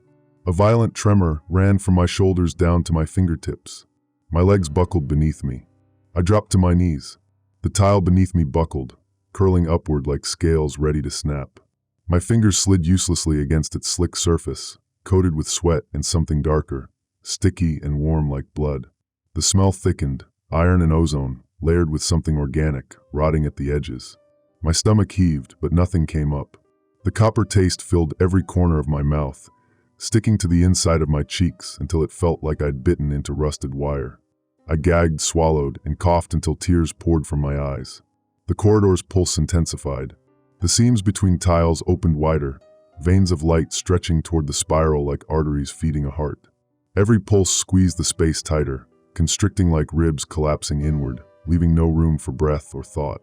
A violent tremor ran from my shoulders down to my fingertips. My legs buckled beneath me. I dropped to my knees. The tile beneath me buckled, curling upward like scales ready to snap. My fingers slid uselessly against its slick surface, coated with sweat and something darker, sticky and warm like blood. The smell thickened, iron and ozone, layered with something organic, rotting at the edges. My stomach heaved, but nothing came up. The copper taste filled every corner of my mouth, sticking to the inside of my cheeks until it felt like I'd bitten into rusted wire. I gagged, swallowed, and coughed until tears poured from my eyes. The corridor's pulse intensified. The seams between tiles opened wider, veins of light stretching toward the spiral like arteries feeding a heart. Every pulse squeezed the space tighter, constricting like ribs collapsing inward, leaving no room for breath or thought.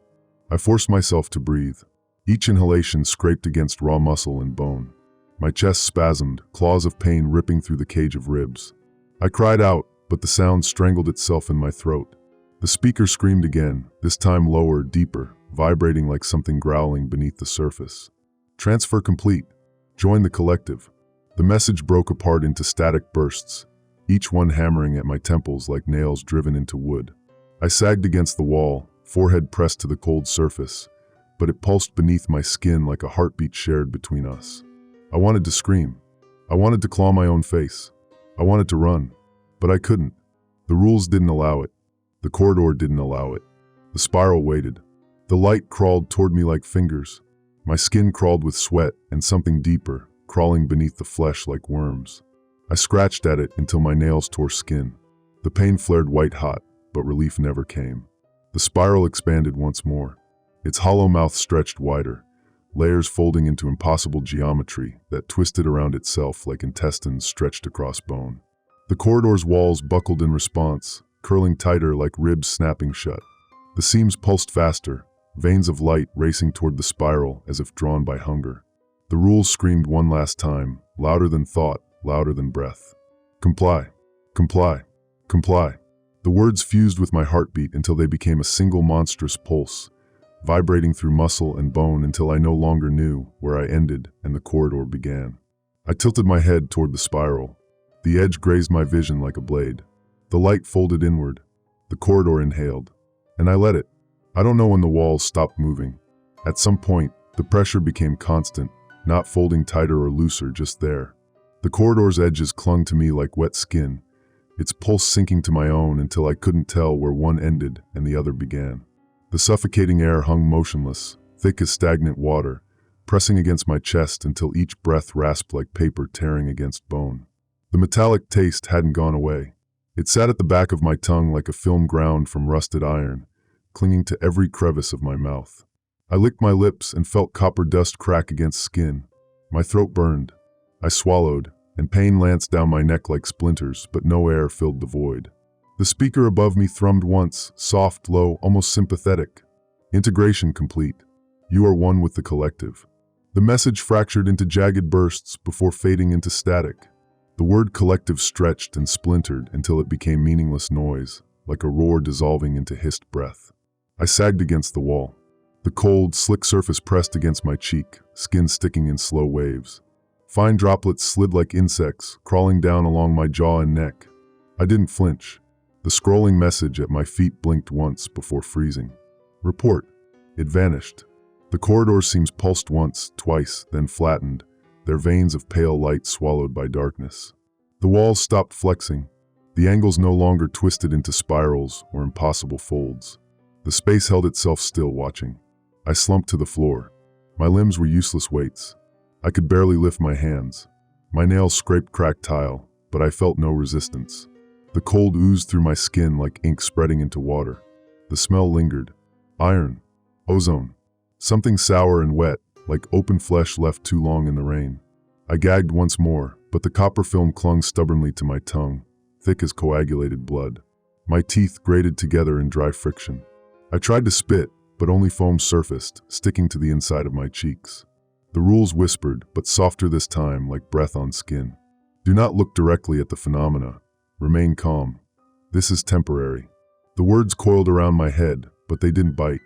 I forced myself to breathe. Each inhalation scraped against raw muscle and bone. My chest spasmed, claws of pain ripping through the cage of ribs. I cried out, but the sound strangled itself in my throat. The speaker screamed again, this time lower, deeper, vibrating like something growling beneath the surface. Transfer complete. Join the collective. The message broke apart into static bursts, each one hammering at my temples like nails driven into wood. I sagged against the wall, forehead pressed to the cold surface, but it pulsed beneath my skin like a heartbeat shared between us. I wanted to scream. I wanted to claw my own face. I wanted to run, but I couldn't. The rules didn't allow it. The corridor didn't allow it. The spiral waited. The light crawled toward me like fingers. My skin crawled with sweat and something deeper, crawling beneath the flesh like worms. I scratched at it until my nails tore skin. The pain flared white hot, but relief never came. The spiral expanded once more. Its hollow mouth stretched wider, layers folding into impossible geometry that twisted around itself like intestines stretched across bone. The corridor's walls buckled in response, curling tighter like ribs snapping shut. The seams pulsed faster, veins of light racing toward the spiral as if drawn by hunger. The rules screamed one last time, louder than thought, louder than breath. Comply. Comply. Comply. The words fused with my heartbeat until they became a single monstrous pulse, vibrating through muscle and bone until I no longer knew where I ended and the corridor began. I tilted my head toward the spiral. The edge grazed my vision like a blade. The light folded inward. The corridor inhaled. And I let it. I don't know when the walls stopped moving. At some point, the pressure became constant, not folding tighter or looser, just there. The corridor's edges clung to me like wet skin, its pulse sinking to my own until I couldn't tell where one ended and the other began. The suffocating air hung motionless, thick as stagnant water, pressing against my chest until each breath rasped like paper tearing against bone. The metallic taste hadn't gone away. It sat at the back of my tongue like a film ground from rusted iron, clinging to every crevice of my mouth. I licked my lips and felt copper dust crack against skin. My throat burned. I swallowed, and pain lanced down my neck like splinters, but no air filled the void. The speaker above me thrummed once, soft, low, almost sympathetic. Integration complete. You are one with the collective. The message fractured into jagged bursts before fading into static. The word collective stretched and splintered until it became meaningless noise, like a roar dissolving into hissed breath. I sagged against the wall. The cold, slick surface pressed against my cheek, skin sticking in slow waves. Fine droplets slid like insects, crawling down along my jaw and neck. I didn't flinch. The scrolling message at my feet blinked once before freezing. Report. It vanished. The corridor seams pulsed once, twice, then flattened, their veins of pale light swallowed by darkness. The walls stopped flexing. The angles no longer twisted into spirals or impossible folds. The space held itself still, watching. I slumped to the floor. My limbs were useless weights. I could barely lift my hands. My nails scraped cracked tile, but I felt no resistance. The cold oozed through my skin like ink spreading into water. The smell lingered. Iron. Ozone. Something sour and wet, like open flesh left too long in the rain. I gagged once more, but the copper film clung stubbornly to my tongue, thick as coagulated blood. My teeth grated together in dry friction. I tried to spit, but only foam surfaced, sticking to the inside of my cheeks. The rules whispered, but softer this time, like breath on skin. Do not look directly at the phenomena. Remain calm. This is temporary. The words coiled around my head, but they didn't bite.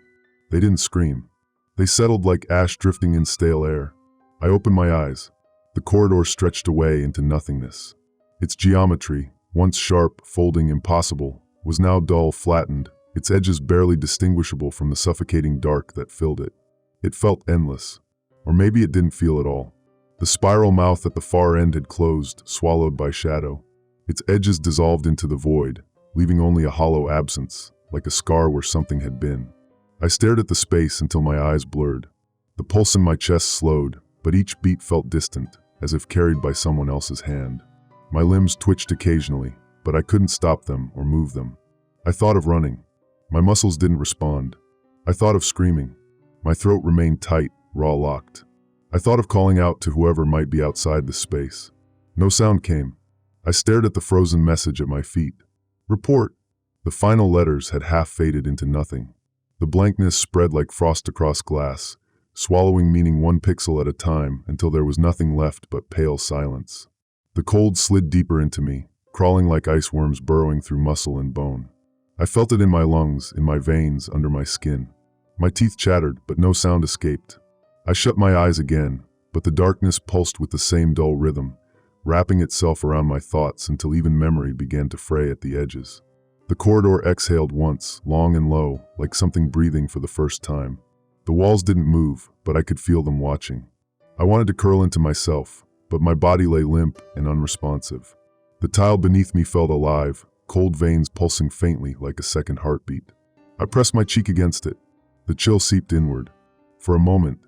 They didn't scream. They settled like ash drifting in stale air. I opened my eyes. The corridor stretched away into nothingness. Its geometry, once sharp, folding, impossible, was now dull, flattened, its edges barely distinguishable from the suffocating dark that filled it. It felt endless. Or maybe it didn't feel at all. The spiral mouth at the far end had closed, swallowed by shadow. Its edges dissolved into the void, leaving only a hollow absence, like a scar where something had been. I stared at the space until my eyes blurred. The pulse in my chest slowed, but each beat felt distant, as if carried by someone else's hand. My limbs twitched occasionally, but I couldn't stop them or move them. I thought of running. My muscles didn't respond. I thought of screaming. My throat remained tight, raw-locked. I thought of calling out to whoever might be outside the space. No sound came. I stared at the frozen message at my feet. Report. The final letters had half faded into nothing. The blankness spread like frost across glass, swallowing meaning one pixel at a time until there was nothing left but pale silence. The cold slid deeper into me, crawling like ice worms burrowing through muscle and bone. I felt it in my lungs, in my veins, under my skin. My teeth chattered, but no sound escaped. I shut my eyes again, but the darkness pulsed with the same dull rhythm, wrapping itself around my thoughts until even memory began to fray at the edges. The corridor exhaled once, long and low, like something breathing for the first time. The walls didn't move, but I could feel them watching. I wanted to curl into myself, but my body lay limp and unresponsive. The tile beneath me felt alive, cold veins pulsing faintly like a second heartbeat. I pressed my cheek against it. The chill seeped inward. For a moment,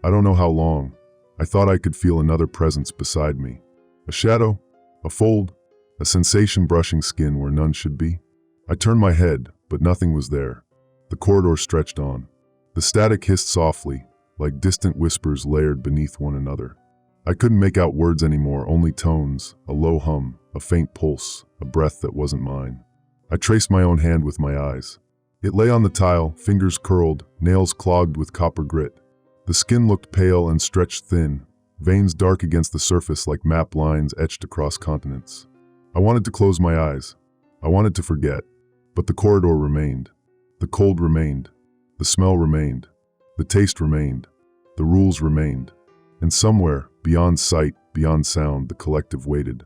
I don't know how long, I thought I could feel another presence beside me. A shadow, a fold, a sensation brushing skin where none should be. I turned my head, but nothing was there. The corridor stretched on. The static hissed softly, like distant whispers layered beneath one another. I couldn't make out words anymore, only tones, a low hum, a faint pulse, a breath that wasn't mine. I traced my own hand with my eyes. It lay on the tile, fingers curled, nails clogged with copper grit. The skin looked pale and stretched thin, veins dark against the surface like map lines etched across continents. I wanted to close my eyes. I wanted to forget. But the corridor remained. The cold remained. The smell remained. The taste remained. The rules remained. And somewhere, beyond sight, beyond sound, the collective waited.